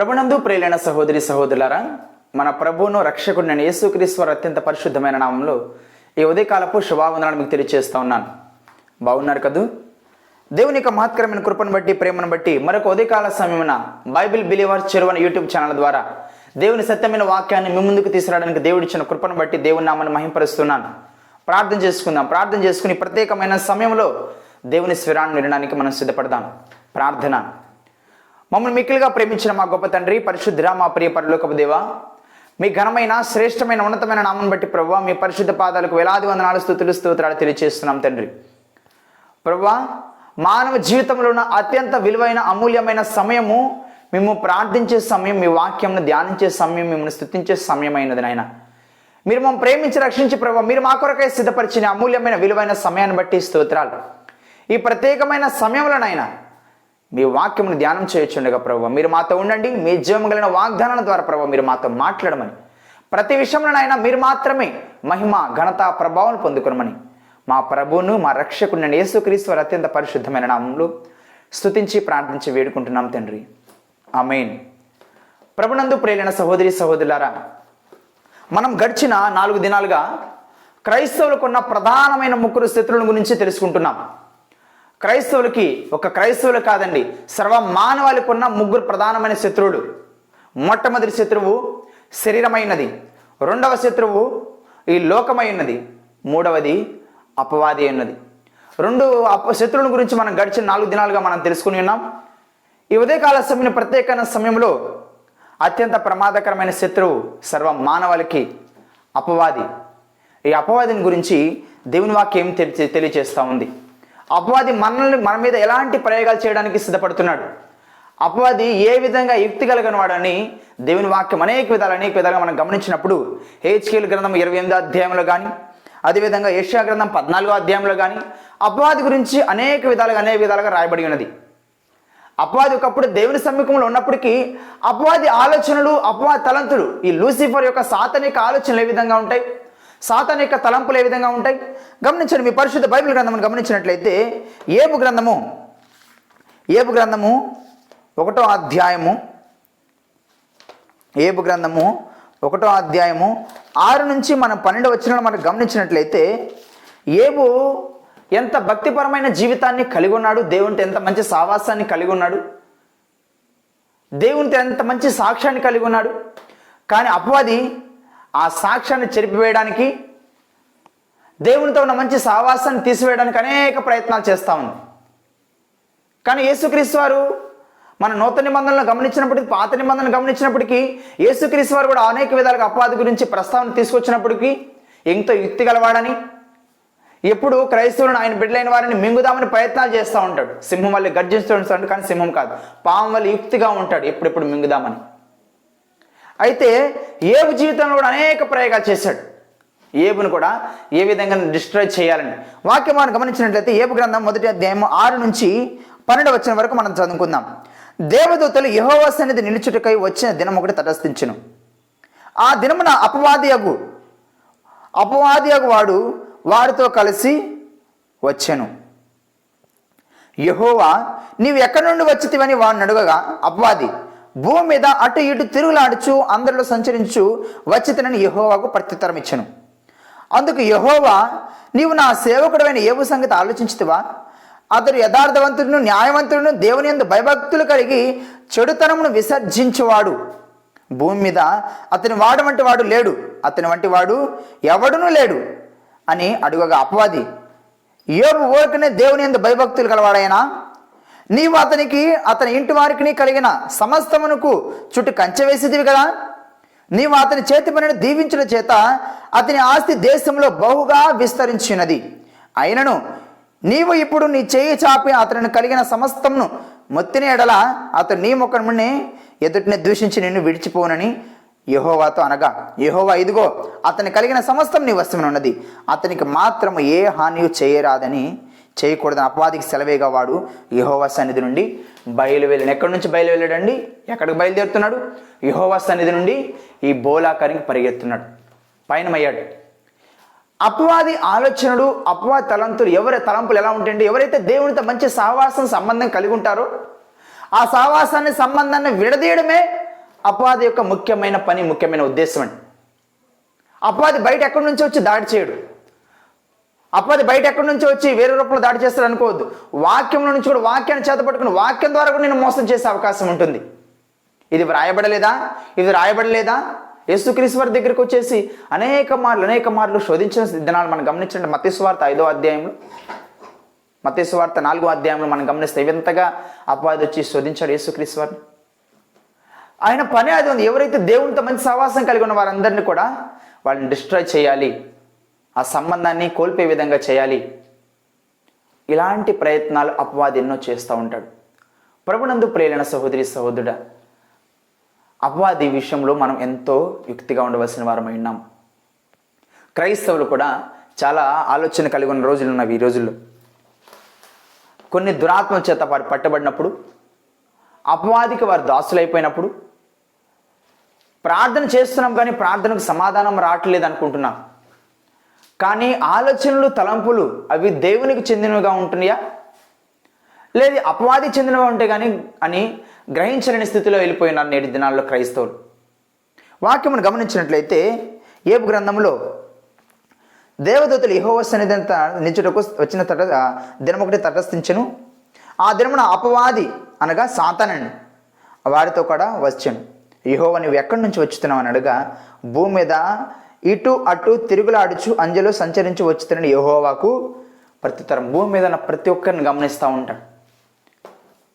ప్రభునందు ప్రియులైన సహోదరి సహోదరులారా, మన ప్రభువును రక్షకుడిని యేసుక్రీస్తు వారి అత్యంత పరిశుద్ధమైన నామంలో ఈ ఉదయకాలపు శుభావందనాలు మీకు తెలియజేస్తా ఉన్నాను. బాగున్నారు కదూ? దేవుని యొక్క మహత్కరమైన కృపను బట్టి, ప్రేమను బట్టి మరొక ఉదయకాల సమయమున బైబిల్ బిలీవర్స్ చెరువు అనే యూట్యూబ్ ఛానల్ ద్వారా దేవుని సత్యమైన వాక్యాన్ని మీ ముందుకు తీసుకురావడానికి దేవుడిచ్చిన కృపను బట్టి దేవుని నామాన్ని మహింపరుస్తున్నాను. ప్రార్థన చేసుకుందాం. ప్రార్థన చేసుకుని ప్రత్యేకమైన సమయంలో దేవుని స్వరాన్ని వినడానికి మనం సిద్ధపడదాం. ప్రార్థన. మమ్మల్ని మిక్కిలిగా ప్రేమించిన మా గొప్ప తండ్రి, పరిశుద్ధుడా, మా ప్రియ పరలోకపు దేవా, మీ ఘనమైన శ్రేష్టమైన ఉన్నతమైన నామం బట్టి ప్రభువా, మీ పరిశుద్ధ పాదాలకు వేలాది వందనాలు, స్తుతులు, స్తోత్రాలు తెలియజేస్తున్నాం తండ్రి. ప్రభువా, మానవ జీవితంలో ఉన్న అత్యంత విలువైన అమూల్యమైన సమయము మేము ప్రార్థించే సమయం, మీ వాక్యంను ధ్యానించే సమయం, మిమ్మల్ని స్తుతించే సమయం అయినది నాయన. మీరు మమ్మల్ని ప్రేమించి రక్షించి ప్రభువా, మీరు మా కొరకై సిద్ధపరిచిన అమూల్యమైన విలువైన సమయాన్ని బట్టి స్తోత్రాలు. ఈ ప్రత్యేకమైన సమయంలోనైనా మీ వాక్యమును ధ్యానం చేయొచ్చుండగా ప్రభువా, మీరు మాతో ఉండండి. మీ జీవం కలిగిన వాగ్దానాల ద్వారా ప్రభువా మీరు మాతో మాట్లాడమని, ప్రతి విషయంలోనైనా మీరు మాత్రమే మహిమ, ఘనత, ప్రభావం పొందుకోమని మా ప్రభువును, మా రక్షకుడిని యేసుక్రీస్తు వారి అత్యంత పరిశుద్ధమైన నామంలో స్తుతించి ప్రార్థించి వేడుకుంటున్నాం తండ్రి. ఆమేన్. ప్రభునందు ప్రియులైన సహోదరి సహోదరులారా, మనం గడిచిన 4 దినాలుగా క్రైస్తవులకు ఉన్న ప్రధానమైన 3 శత్రువుల గురించి తెలుసుకుంటున్నాం. క్రైస్తవులకి, ఒక క్రైస్తవులు కాదండి, సర్వ మానవాళికి ఉన్న 3 ప్రధానమైన శత్రువులు. మొట్టమొదటి శత్రువు శరీరమైనది, రెండవ శత్రువు ఈ లోకమైనది, మూడవది అపవాది అయినది. 2 శత్రువుల గురించి మనం గడిచిన 4 దినాలుగా మనం తెలుసుకుని ఉన్నాం. ఈ ఉదయకాల సమయం ప్రత్యేకమైన సమయంలో అత్యంత ప్రమాదకరమైన శత్రువు సర్వ మానవాళికి అపవాది. ఈ అపవాదిని గురించి దేవుని వాక్యం తెలియజేస్తూ ఉంది. అపవాది మన మీద ఎలాంటి ప్రయోగాలు చేయడానికి సిద్ధపడుతున్నాడు, అపవాది ఏ విధంగా యుక్తి కలిగిన వాడని దేవుని వాక్యం అనేక విధాలుగా మనం గమనించినప్పుడు హెచ్కేల్ గ్రంథం 28వ అధ్యాయంలో కానీ, అదేవిధంగా యెషయా గ్రంథం 14వ అధ్యాయంలో కానీ అపవాది గురించి అనేక విధాలుగా రాయబడి ఉన్నది. అపవాది ఒకప్పుడు దేవుని సమ్ముఖంలో ఉన్నప్పటికీ అపవాది ఆలోచనలు, అపవాది తలంతులు, ఈ లూసిఫర్ యొక్క సాతానిక ఆలోచనలు ఏ విధంగా ఉంటాయి, సాతానిక తలంపులు ఏ విధంగా ఉంటాయి గమనించండి. మీ పరిశుద్ధ బైబిల్ గ్రంథమును గమనించినట్లయితే ఏబు గ్రంథము 1వ అధ్యాయము, ఏబు గ్రంథము 1వ అధ్యాయము 6 నుంచి మనం 12వ వచనంలో మనం గమనించినట్లయితే ఏబు ఎంత భక్తిపరమైన జీవితాన్ని కలిగి ఉన్నాడు, దేవునితో ఎంత మంచి సావాసాన్ని కలిగి ఉన్నాడు, దేవునితో ఎంత మంచి సాక్ష్యాన్ని కలిగి ఉన్నాడు. కానీ అపవాది ఆ సాక్ష్యాన్ని చెరిపివేయడానికి, దేవునితో ఉన్న మంచి సావాసాన్ని తీసివేయడానికి అనేక ప్రయత్నాలు చేస్తూ ఉంది. కానీ యేసుక్రీస్తు వారు మన నూతన నిబంధనలను గమనించినప్పటికీ, పాత నిబంధనలు గమనించినప్పటికీ యేసుక్రీస్తు వారు కూడా అనేక విధాలుగా అపవాది గురించి ప్రస్తావన తీసుకొచ్చినప్పటికీ ఎంతో యుక్తి గలవాడని, ఎప్పుడు క్రైస్తవులను, ఆయన బిడ్డలైన వారిని మింగుదామని ప్రయత్నాలు చేస్తూ ఉంటాడు. సింహం వల్ల గర్జిస్తూ ఉంటాడు, కానీ సింహం కాదు, పాము వల్ల యుక్తిగా ఉంటాడు, ఎప్పుడెప్పుడు మింగుదామని. అయితే ఏబు జీవితంలో కూడా అనేక ప్రయోగాలు చేశాడు. ఏబును కూడా ఏ విధంగా డిస్ట్రాయ్ చేయాలని వాక్యం మనం గమనించినట్లయితే ఏబు గ్రంథం 1వ అధ్యాయం 6 నుంచి 12వ వచనం వరకు మనం చదువుకుందాం. దేవదూతలు యెహోవా సన్నిధి నిలుచుటకై వచ్చిన దినం ఒకటి తటస్థించును. ఆ దినమున అపవాది వాడు వారితో కలిసి వచ్చెను. యెహోవా, నీవు ఎక్కడి నుండి వచ్చితివని వాడిని అడుగగా అపవాది, భూమి మీద అటు ఇటు తిరుగులాడుచు అందరిలో సంచరించు వచ్చితనని యెహోవాకు ప్రత్యుత్తరం ఇచ్చెను. అందుకు యెహోవా, నీవు నా సేవకుడైన ఏబు సంగతి ఆలోచించుతివా? అతడు యథార్థవంతుడును, న్యాయవంతుడును, దేవుని యందు భయభక్తులు కలిగి చెడుతనమును విసర్జించువాడు. భూమి మీద అతని వంటి వాడు లేడు, అతని వంటి వాడు ఎవడునూ లేడు అని అడుగగా అపవాది, యోబు ఊరకనే దేవుని యందు భయభక్తులు గలవాడైనా? నీవు అతనికి, అతని ఇంటి వారికి కలిగిన సమస్తమునకు చుట్టూ కంచె వేసేదివి కదా. నీవు అతని చేతి పనిని దీవించుల చేత అతని ఆస్తి దేశంలో బహుగా విస్తరించినది. అయినను నీవు ఇప్పుడు నీ చేయి చాపి అతనిని కలిగిన సమస్తమును మొత్తిన ఎడల అతడు నీ ముఖముని ఎదుటిని దూషించి నిన్ను విడిచిపోనని యెహోవాతో అనగా, యెహోవా, ఇదిగో అతని కలిగిన సమస్తం నీ వశమున ఉన్నది, అతనికి మాత్రము ఏ హానియు చేయకూడదని అపవాదికి సెలవేగా వాడు యెహోవా సన్నిధి నుండి బయలువెళ్ళాడు. ఎక్కడి నుంచి బయలువెళ్ళాడండి? ఎక్కడికి బయలుదేరుతున్నాడు? యెహోవా సన్నిధి నుండి ఈ బోలాకారికి పరిగెత్తున్నాడు, పయనమయ్యాడు. అపవాది ఆలోచనలు, అపవాది తలంపులు ఎలా ఉంటాయండి? ఎవరైతే దేవునితో మంచి సహవాసం సంబంధం కలిగి ఉంటారో ఆ సహవాసాన్ని, సంబంధాన్ని విడదీయడమే అపవాది యొక్క ముఖ్యమైన పని, ముఖ్యమైన ఉద్దేశం అండి. అపవాది బయట ఎక్కడి నుంచి వచ్చి దాడి చేయడు. అపవాది బయట ఎక్కడి నుంచి వచ్చి వేరే రూపంలో దాడి చేస్తాడు అనుకోవద్దు. వాక్యంలో నుంచి కూడా, వాక్యాన్ని చేతపట్టుకుని వాక్యం ద్వారా కూడా నేను మోసం చేసే అవకాశం ఉంటుంది. ఇది రాయబడలేదా యేసుక్రీస్తు వారి దగ్గరికి వచ్చేసి అనేక మార్లు శోధించిన దినాలు మనం గమనించండి. మత్తయి సువార్త 5వ అధ్యాయంలో, మత్తయి సువార్త 4వ అధ్యాయంలో మనం గమనిస్తే ఎంతగా అపవాది వచ్చి శోధించాడు యేసుక్రీస్తు వారిని. ఆయన పని అది ఉంది. ఎవరైతే దేవునితో మంచి సహవాసం కలిగి ఉన్న వారందరినీ కూడా వాళ్ళని డిస్ట్రాయ్ చేయాలి, ఆ సంబంధాన్ని కోల్పోయే విధంగా చేయాలి. ఇలాంటి ప్రయత్నాలు అపవాది ఎన్నో చేస్తూ ఉంటాడు. ప్రభునందు ప్రియులైన సహోదరి సహోదరుడా, అపవాది విషయంలో మనం ఎంతో యుక్తిగా ఉండవలసిన వారమై ఉన్నాం. క్రైస్తవులు కూడా చాలా ఆలోచన కలిగి ఉన్న రోజులు ఉన్నవి. ఈ రోజుల్లో కొన్ని దురాత్మల చేత వారు పట్టబడినప్పుడు, అపవాదికి వారు దాసులైపోయినప్పుడు, ప్రార్థన చేస్తున్నాం కానీ ప్రార్థనకు సమాధానం రావట్లేదు అనుకుంటున్నాం. కానీ ఆలోచనలు, తలంపులు అవి దేవునికి చెందినవిగా ఉంటున్నాయా, లేదు అపవాది చెందినవి ఉంటే కానీ అని గ్రహించలేని స్థితిలో వెళ్ళిపోయినారు నేటి దినాల్లో క్రైస్తవులు. వాక్యమును గమనించినట్లయితే యోబు గ్రంథంలో దేవదూతలు యెహోవా సన్నిధిని నిలుచుటకు వచ్చిన దినం ఒకటి తటస్థించెను. ఆ దినమున అపవాది అనగా సాతానండి వారితో కూడా వచ్చాను. యెహోవా నువ్వు ఎక్కడి నుంచి వచ్చుతున్నావు అని అడగా, భూమి మీద ఇటు అటు తిరుగులాడుచు అంజలో సంచరించి వచ్చుతున్న యెహోవాకు ప్రత్యుత్తరం. భూమి మీద ప్రతి ఒక్కరిని గమనిస్తూ ఉంటాడు.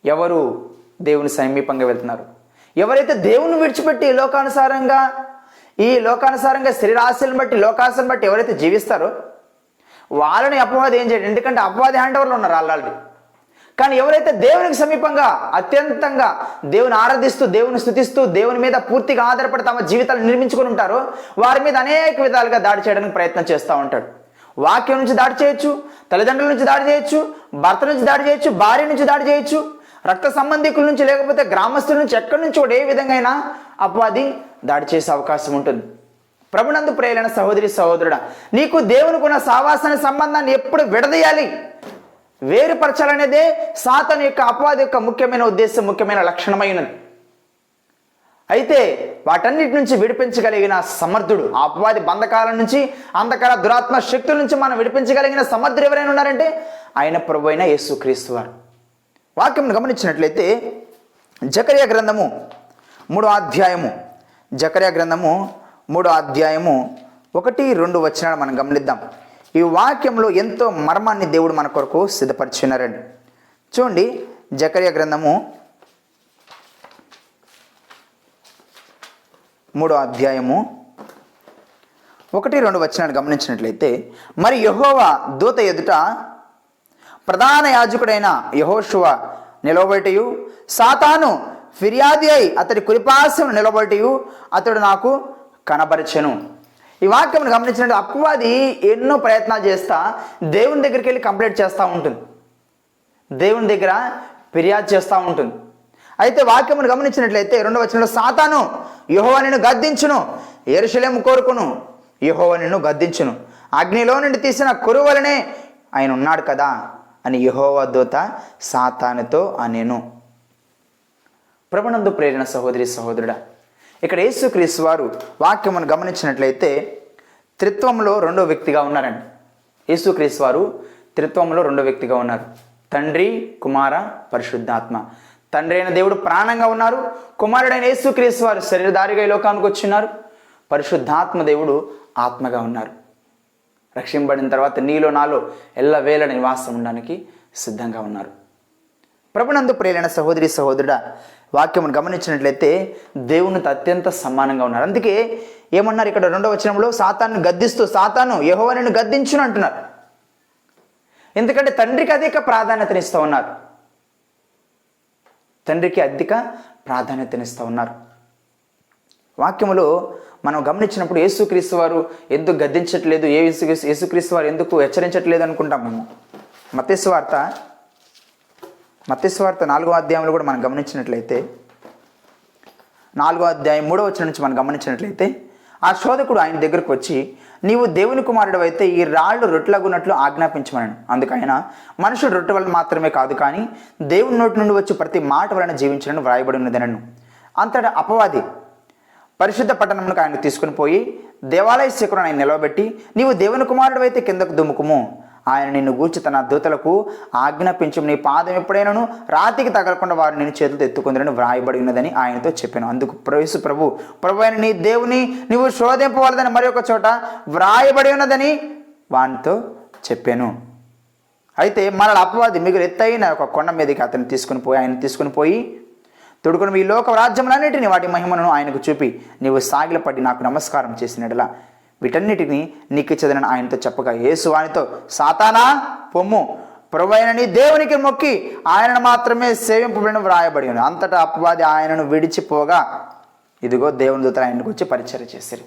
ఎవరు దేవుని సమీపంగా వెళ్తున్నారు, ఎవరైతే దేవుని విడిచిపెట్టి ఈ లోకానుసారంగా శరీరాశలను బట్టి, లోకాశలను బట్టి ఎవరైతే జీవిస్తారో వాళ్ళని అపవాది ఏం చేయడు. ఎందుకంటే అపవాది హ్యాండ్ ఓవర్లో ఉన్నారు ఆల్రెడీ. కానీ ఎవరైతే దేవునికి సమీపంగా, అత్యంతంగా దేవుని ఆరాధిస్తూ, దేవుని స్తుతిస్తూ, దేవుని మీద పూర్తిగా ఆధారపడి తమ జీవితాలు నిర్మించుకుని ఉంటారో వారి మీద అనేక విధాలుగా దాడి చేయడానికి ప్రయత్నం చేస్తూ ఉంటాడు. వాక్యం నుంచి దాడి చేయొచ్చు, తల్లిదండ్రుల నుంచి దాడి చేయొచ్చు, భర్త నుంచి దాడి చేయొచ్చు, భార్య నుంచి దాడి చేయొచ్చు, రక్త సంబంధికుల నుంచి, లేకపోతే గ్రామస్తుల నుంచి, ఎక్కడి నుంచి కూడా ఏ విధంగా అయినా అపవాది దాడి చేసే అవకాశం ఉంటుంది. ప్రభునందు ప్రియులైన సహోదరి సహోదరుడా, నీకు దేవునికి ఉన్న సావాసాన్ని, సంబంధాన్ని ఎప్పుడు విడదీయాలి, వేరుపరచాలనేదే సాతాను యొక్క, అపవాది యొక్క ముఖ్యమైన ఉద్దేశం, ముఖ్యమైన లక్షణమైనది. అయితే వాటన్నిటి నుంచి విడిపించగలిగిన సమర్థుడు, అపవాది బంధకాల నుంచి, అంధకార దురాత్మ శక్తుల నుంచి మనం విడిపించగలిగిన సమర్థుడు ఎవరైనా ఉన్నారంటే ఆయన ప్రభు అయిన యేసుక్రీస్తు వారు. వాక్యం గమనించినట్లయితే జకర్యా గ్రంథము 3వ అధ్యాయము, జకర్యా గ్రంథము 3వ అధ్యాయము 1-2 వచనాలు మనం గమనిద్దాం. ఈ వాక్యంలో ఎంతో మర్మాన్ని దేవుడు మన కొరకు సిద్ధపరిచున్నారండి. చూడండి, జకర్యా గ్రంథము 3వ అధ్యాయము 1-2 వచనాలు గమనించినట్లయితే, మరి యెహోవా దూత ఎదుట ప్రధాన యాజకుడైన యెహోషువ నిలవబెట్టయు, సాతాను ఫిర్యాది అయి అతడి కుడిపార్శ్వమున నిలబెట్టయు అతడు నాకు కనబరచెను. ఈ వాక్యం గమనించినట్టు అపవాది ఎన్నో ప్రయత్నాలు చేస్తా దేవుని దగ్గరికి వెళ్ళి కంప్లైంట్ చేస్తూ ఉంటుంది, దేవుని దగ్గర ఫిర్యాదు చేస్తూ ఉంటుంది. అయితే వాక్యమును గమనించినట్లయితే 2వ వచనంలో, సాతాను యెహోవా నిన్ను గద్దించును, యెరూషలేము కోరుకును, యెహోవా నిన్ను గద్దించును, అగ్నిలో నుండి తీసిన కురువలనే ఆయన ఉన్నాడు కదా అని యెహోవా దూత సాతానుతో అనెను. ప్రభునందు ప్రేరణ సహోదరి సహోదరుడా, ఇక్కడ యేసుక్రీస్తు వారు వాక్యమును గమనించినట్లయితే త్రిత్వంలో 2వ వ్యక్తిగా ఉన్నారండి. యేసుక్రీస్తు వారు త్రిత్వంలో 2వ వ్యక్తిగా ఉన్నారు. తండ్రి, కుమార, పరిశుద్ధాత్మ. తండ్రి అయిన దేవుడు ప్రాణంగా ఉన్నారు, కుమారుడైన యేసుక్రీస్తు వారు శరీరధారిగా ఈ లోకానికి వచ్చిన్నారు, పరిశుద్ధాత్మ దేవుడు ఆత్మగా ఉన్నారు. రక్షింపబడిన తర్వాత నీలో నాలో ఎల్లవేళ నివాసం ఉండడానికి సిద్ధంగా ఉన్నారు. ప్రభునందు ప్రియులైన సహోదరి సహోదరుడా, వాక్యమును గమనించినట్లయితే దేవునితో అత్యంత సమానంగా ఉన్నారు. అందుకే ఏమన్నారు ఇక్కడ 2వ వచనంలో, సాతాను గద్దిస్తూ, సాతాను యెహోవా నిన్ను గద్దించును అంటున్నారు. ఎందుకంటే తండ్రికి అధిక ప్రాధాన్యతనిస్తూ ఉన్నారు, తండ్రికి అధిక ప్రాధాన్యతనిస్తూ ఉన్నారు. వాక్యములో మనం గమనించినప్పుడు యేసుక్రీస్తు వారు ఎందుకు గద్దించట్లేదు, యేసుక్రీస్తు వారు ఎందుకు హెచ్చరించట్లేదు అనుకుంటాం మేము. మత్తయి సువార్త 4వ అధ్యాయంలో కూడా మనం గమనించినట్లయితే, 4వ అధ్యాయం 3వ వచనం నుంచి మనం గమనించినట్లయితే, ఆ శోధకుడు ఆయన దగ్గరకు వచ్చి, నీవు దేవుని కుమారుడు అయితే ఈ రాళ్ళు రొట్టెలగున్నట్లు ఆజ్ఞాపించమనను. అందుకు ఆయన, మనుషుడు రొట్టె వలన మాత్రమే కాదు కానీ దేవుని నోటి నుండి వచ్చి ప్రతి మాట వలన జీవించాలని వ్రాయబడి ఉన్నదనను. అంతటా అపవాది పరిశుద్ధ పట్టణమునకు ఆయన తీసుకుని పోయి దేవాలయ శిఖరును ఆయన నిలవబెట్టి, నీవు దేవుని కుమారుడు అయితే కిందకు దుముకుము, ఆయన నిన్ను గూర్చి తన దూతలకు ఆజ్ఞాపించు, నీ పాదం ఎప్పుడైనాను రాతికి తగలకుండా వారు నేను చేతులతో ఎత్తుకుందరని వ్రాయబడి ఉన్నదని ఆయనతో చెప్పాను. అందుకు యేసు ప్రభు అయిన నీ దేవుని నీవు శోధింపవలదని మరి ఒక చోట వ్రాయబడి ఉన్నదని వానితో చెప్పాను. అయితే మరల అపవాది మిగులు ఎత్తైన ఒక కొండ మీదకి ఆయన తీసుకుని పోయి తొడుకుని ఈ లోక రాజ్యములన్నిటిని వాటి మహిమను ఆయనకు చూపి, నీవు సాగిలపడి నాకు నమస్కారం చేసినట్లా వీటన్నిటిని నీకు చదివిన ఆయనతో చెప్పగా, యేసు వానితో, సాతానా పొమ్ము, ప్రభువైన నీ దేవునికి మొక్కి ఆయనను మాత్రమే సేవింపబడిన వ్రాయబడి ఉంది. అంతటా అపవాది ఆయనను విడిచిపోగా ఇదిగో దేవుని దూతలు ఆయనకు వచ్చి పరిచర్య చేశారు.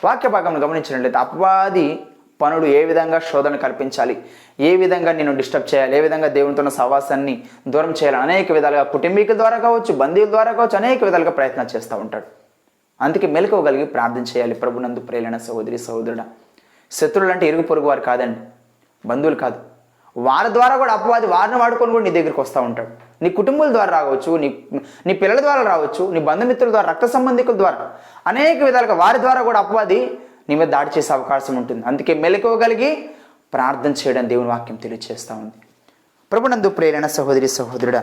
వాక్య భాగంలో గమనించినట్లయితే అపవాది పనుడు ఏ విధంగా శోధన కల్పించాలి, ఏ విధంగా నేను డిస్టర్బ్ చేయాలి, ఏ విధంగా దేవునితో ఉన్న సహవాసాన్ని దూరం చేయాలి, అనేక విధాలుగా కుటుంబీకుల ద్వారా కావచ్చు, బంధువుల ద్వారా కావచ్చు, అనేక విధాలుగా ప్రయత్నాలు చేస్తూ ఉంటాడు. అందుకే మెలకువగలిగి ప్రార్థన చేయాలి. ప్రభునందు ప్రియులైన సహోదరి సహోదరుడా, శత్రువులు అంటే ఇరుగు పొరుగు వారు కాదండి, బంధువులు కాదు. వారి ద్వారా కూడా అపవాది వారిని వాడుకొని కూడా నీ దగ్గరికి వస్తూ ఉంటాడు. నీ కుటుంబాల ద్వారా రావచ్చు, నీ పిల్లల ద్వారా రావచ్చు, నీ బంధుమిత్రుల ద్వారా, రక్త సంబంధికుల ద్వారా, అనేక విధాలుగా వారి ద్వారా కూడా అపవాది నీ మీద దాడి చేసే అవకాశం ఉంటుంది. అందుకే మెలకువగలిగి ప్రార్థన చేయడం దేవుని వాక్యం తెలియజేస్తూ ఉంది. ప్రభునందు ప్రియులైన సహోదరి సహోదరుడా,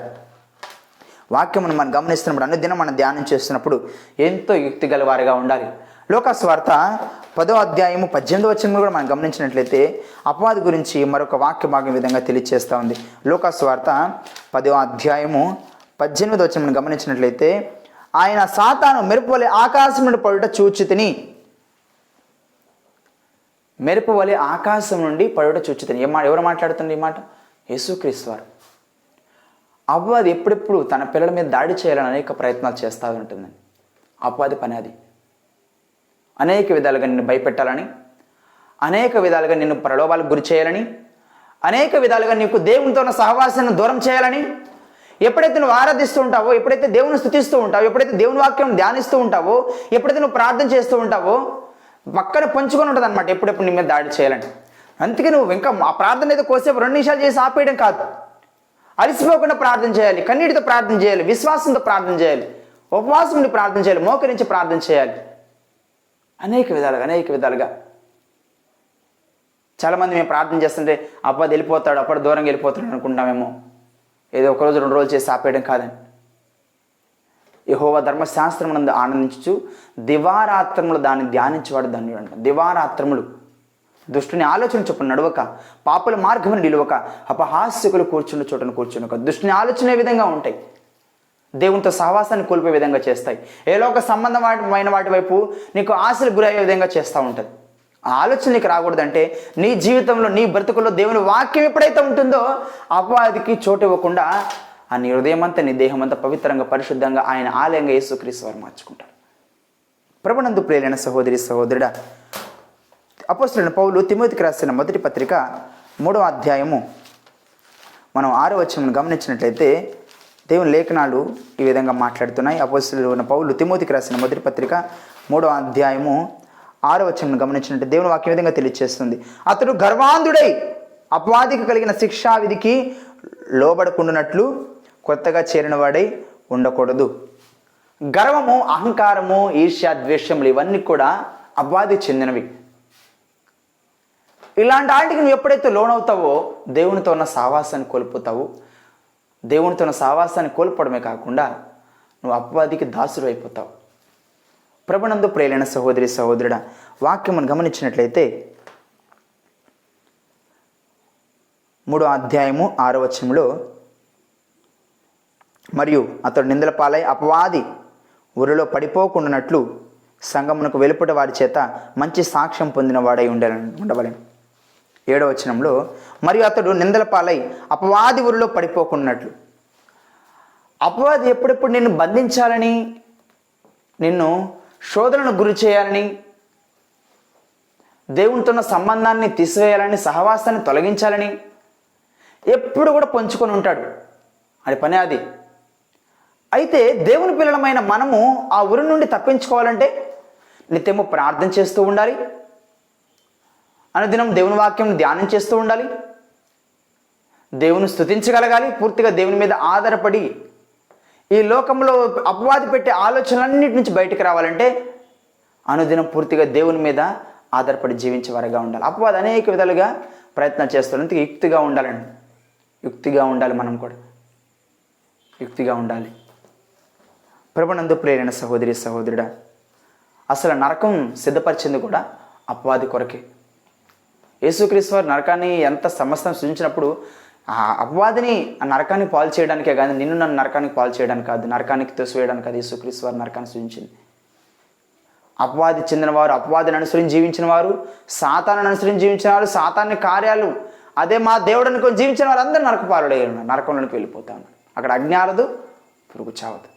వాక్యమును మనం గమనిస్తున్నప్పుడు, అనుదినం మనం ధ్యానం చేస్తున్నప్పుడు ఎంతో యుక్తి గల వారిగా ఉండాలి. లూకాసు వార్త 10వ అధ్యాయము 18వ వచనం కూడా మనం గమనించినట్లయితే అపవాది గురించి మరొక వాక్య భాగం విధంగా తెలియజేస్తూ ఉంది. లూకాసు వార్త 10వ అధ్యాయము 18వ వచనం గమనించినట్లయితే, ఆయన సాతాను మెరుపు వలె ఆకాశం నుండి పడుట చూచితిని, మెరుపు వలె ఆకాశం నుండి పడుట చూచితిని. ఎవరు మాట్లాడుతుంది ఈ మాట? యేసుక్రీస్తు వారు. అపవాది ఎప్పుడెప్పుడు తన పిల్లల మీద దాడి చేయాలని అనేక ప్రయత్నాలు చేస్తూ ఉంటుందని. అపవాది పని అది. అనేక విధాలుగా నిన్ను భయపెట్టాలని, అనేక విధాలుగా నిన్ను ప్రలోభాలకు గురి చేయాలని, అనేక విధాలుగా నీకు దేవునితో ఉన్న సహవాసాన్ని దూరం చేయాలని. ఎప్పుడైతే నువ్వు ఆరాధిస్తూ ఉంటావో, ఎప్పుడైతే దేవుని స్తుతిస్తూ ఉంటావో, ఎప్పుడైతే దేవుని వాక్యం ధ్యానిస్తూ ఉంటావో, ఎప్పుడైతే నువ్వు ప్రార్థన చేస్తూ ఉంటావో పక్కన పంచుకొని ఉంటుంది అనమాట ఎప్పుడెప్పుడు నీ మీద దాడి చేయాలని. అందుకే నువ్వు ఇంకా ఆ ప్రార్థన అయితే కోసేపు 2 నిమిషాలు చేసి ఆపేయడం కాదు, అలసిపోకుండా ప్రార్థన చేయాలి, కన్నీటితో ప్రార్థన చేయాలి, విశ్వాసంతో ప్రార్థన చేయాలి, ఉపవాసం నుండి ప్రార్థన చేయాలి, మోకరించి ప్రార్థన చేయాలి. అనేక విధాలుగా చాలామంది మేము ప్రార్థన చేస్తుంటే అప్పది వెళ్ళిపోతాడు, అప్పుడు దూరంగా వెళ్ళిపోతాడు అనుకుంటామేమో. ఏదో ఒకరోజు 2 రోజులు చేసి ఆపేయడం కాదని. యెహోవా ధర్మశాస్త్రమునందు ఆనందించు దివారాత్రములు దాన్ని ధ్యానించేవాడు ధన్యుడు అంట. దివారాత్రములు దుష్టుని ఆలోచన చొప్పున నడవక, పాపుల మార్గమును నిలువక, అపహాస్యకులు కూర్చున్న చోటను కూర్చునక. దుష్టుని ఆలోచన ఏ విధంగా ఉంటాయి? దేవునితో సహవాసాన్ని కోల్పోయే విధంగా చేస్తాయి. ఏ లోక సంబంధమైన వాటి వైపు నీకు ఆశలు గురయ్యే విధంగా చేస్తూ ఉంటుంది. ఆ ఆలోచన నీకు రాకూడదంటే నీ జీవితంలో, నీ బ్రతుకుల్లో దేవుని వాక్యం ఎప్పుడైతే ఉంటుందో అపవాదికి చోటు ఇవ్వకుండా ఆ నీ హృదయం అంతా, నీ దేహం అంతా పవిత్రంగా, పరిశుద్ధంగా ఆయన ఆలయంగా యేసుక్రీస్తు వారు మార్చుకుంటారు. ప్రభునందు ప్రియులైన సహోదరి సహోదరుడా, అపోస్తలుడైన పౌలు తిమోతికి రాసిన మొదటి పత్రిక 3వ అధ్యాయము మనం 6వ వచనం గమనించినట్లయితే దేవుని లేఖనాలు ఈ విధంగా మాట్లాడుతున్నాయి. అపోస్తలుడైన పౌలు తిమోతికి రాసిన మొదటి పత్రిక 3వ అధ్యాయము 6వ వచనం గమనించినట్లయితే దేవుని వాక్యం విధంగా తెలియజేస్తుంది. అతడు గర్వాంధుడై అపవాదికి కలిగిన శిక్షా విధికి లోబడకుండానట్లు కొత్తగా చేరిన వాడై ఉండకూడదు. గర్వము, అహంకారము, ఈర్ష్య, ద్వేషములు ఇవన్నీ కూడా అపవాదికి చెందినవి. ఇలాంటి వాటికి నువ్వు ఎప్పుడైతే లోనవుతావో దేవునితో ఉన్న సహవాసాన్ని కోల్పోతావు. దేవునితో ఉన్న సహవాసాన్ని కోల్పోవడమే కాకుండా నువ్వు అపవాదికి దాసుడు అయిపోతావు. ప్రభునందు ప్రియులైన సహోదరి సహోదరుడా, వాక్యమును గమనించినట్లయితే 3వ అధ్యాయము 6వ వచనంలో, మరియు అతడు నిందల పాలై అపవాది ఊరిలో పడిపోకుండానట్లు సంగమునకు వెలుపట వారి చేత మంచి సాక్ష్యం పొందిన వాడై ఉండవలెను. 7వ వచనంలో, మరియు అతడు నిందల పాలై అపవాది ఊరిలో పడిపోకుండానట్లు. అపవాది ఎప్పుడెప్పుడు నిన్ను బంధించాలని, నిన్ను శోధనను గురి చేయాలని, దేవునితో ఉన్న సంబంధాన్ని తీసివేయాలని, సహవాసాన్ని తొలగించాలని ఎప్పుడు కూడా పంచుకొని ఉంటాడు. అది పని అది. అయితే దేవుని పిల్లలమైన మనము ఆ ఊరి నుండి తప్పించుకోవాలంటే నిత్యము ప్రార్థన చేస్తూ ఉండాలి, అనుదినం దేవుని వాక్యం ధ్యానం చేస్తూ ఉండాలి, దేవుని స్తుతించగలగాలి, పూర్తిగా దేవుని మీద ఆధారపడి ఈ లోకంలో అపవాది పెట్టే ఆలోచనలన్నిటి నుంచి బయటకు రావాలంటే అనుదినం పూర్తిగా దేవుని మీద ఆధారపడి జీవించేవారుగా ఉండాలి. అపవాది అనేక విధాలుగా ప్రయత్నం చేస్తారు. అందుకే యుక్తిగా ఉండాలండి. యుక్తిగా ఉండాలి. మనం కూడా యుక్తిగా ఉండాలి. ప్రభునందు ప్రియమైన సహోదరి సహోదరుడా, అసలు నరకం సిద్ధపరిచింది కూడా అపవాది కొరకే. యేసుక్రీస్తు వారు నరకాన్ని ఎంత సమస్తం సృజించినప్పుడు ఆ అపవాదిని ఆ నరకానికి పాలు చేయడానికే కానీ నిన్ను నన్ను నరకానికి పాలు చేయడానికి కాదు, నరకానికి తోసివేయడానికి కాదు యేసుక్రీస్తు వారు నరకాన్ని సృజించింది. అపవాది చెందినవారు, అపవాదిని అనుసరించి జీవించిన వారు, సాతాను అనుసరించి జీవించిన వారు, సాతాన్ని కార్యాలు అదే మా దేవుడు అనుకొని జీవించిన వారు అందరూ నరకపాలుడై ఉన్నారు. నరకంలోనికి వెళ్ళిపోతా ఉన్నారు. అక్కడ అగ్ని ఆరదు, పురుగు చావదు.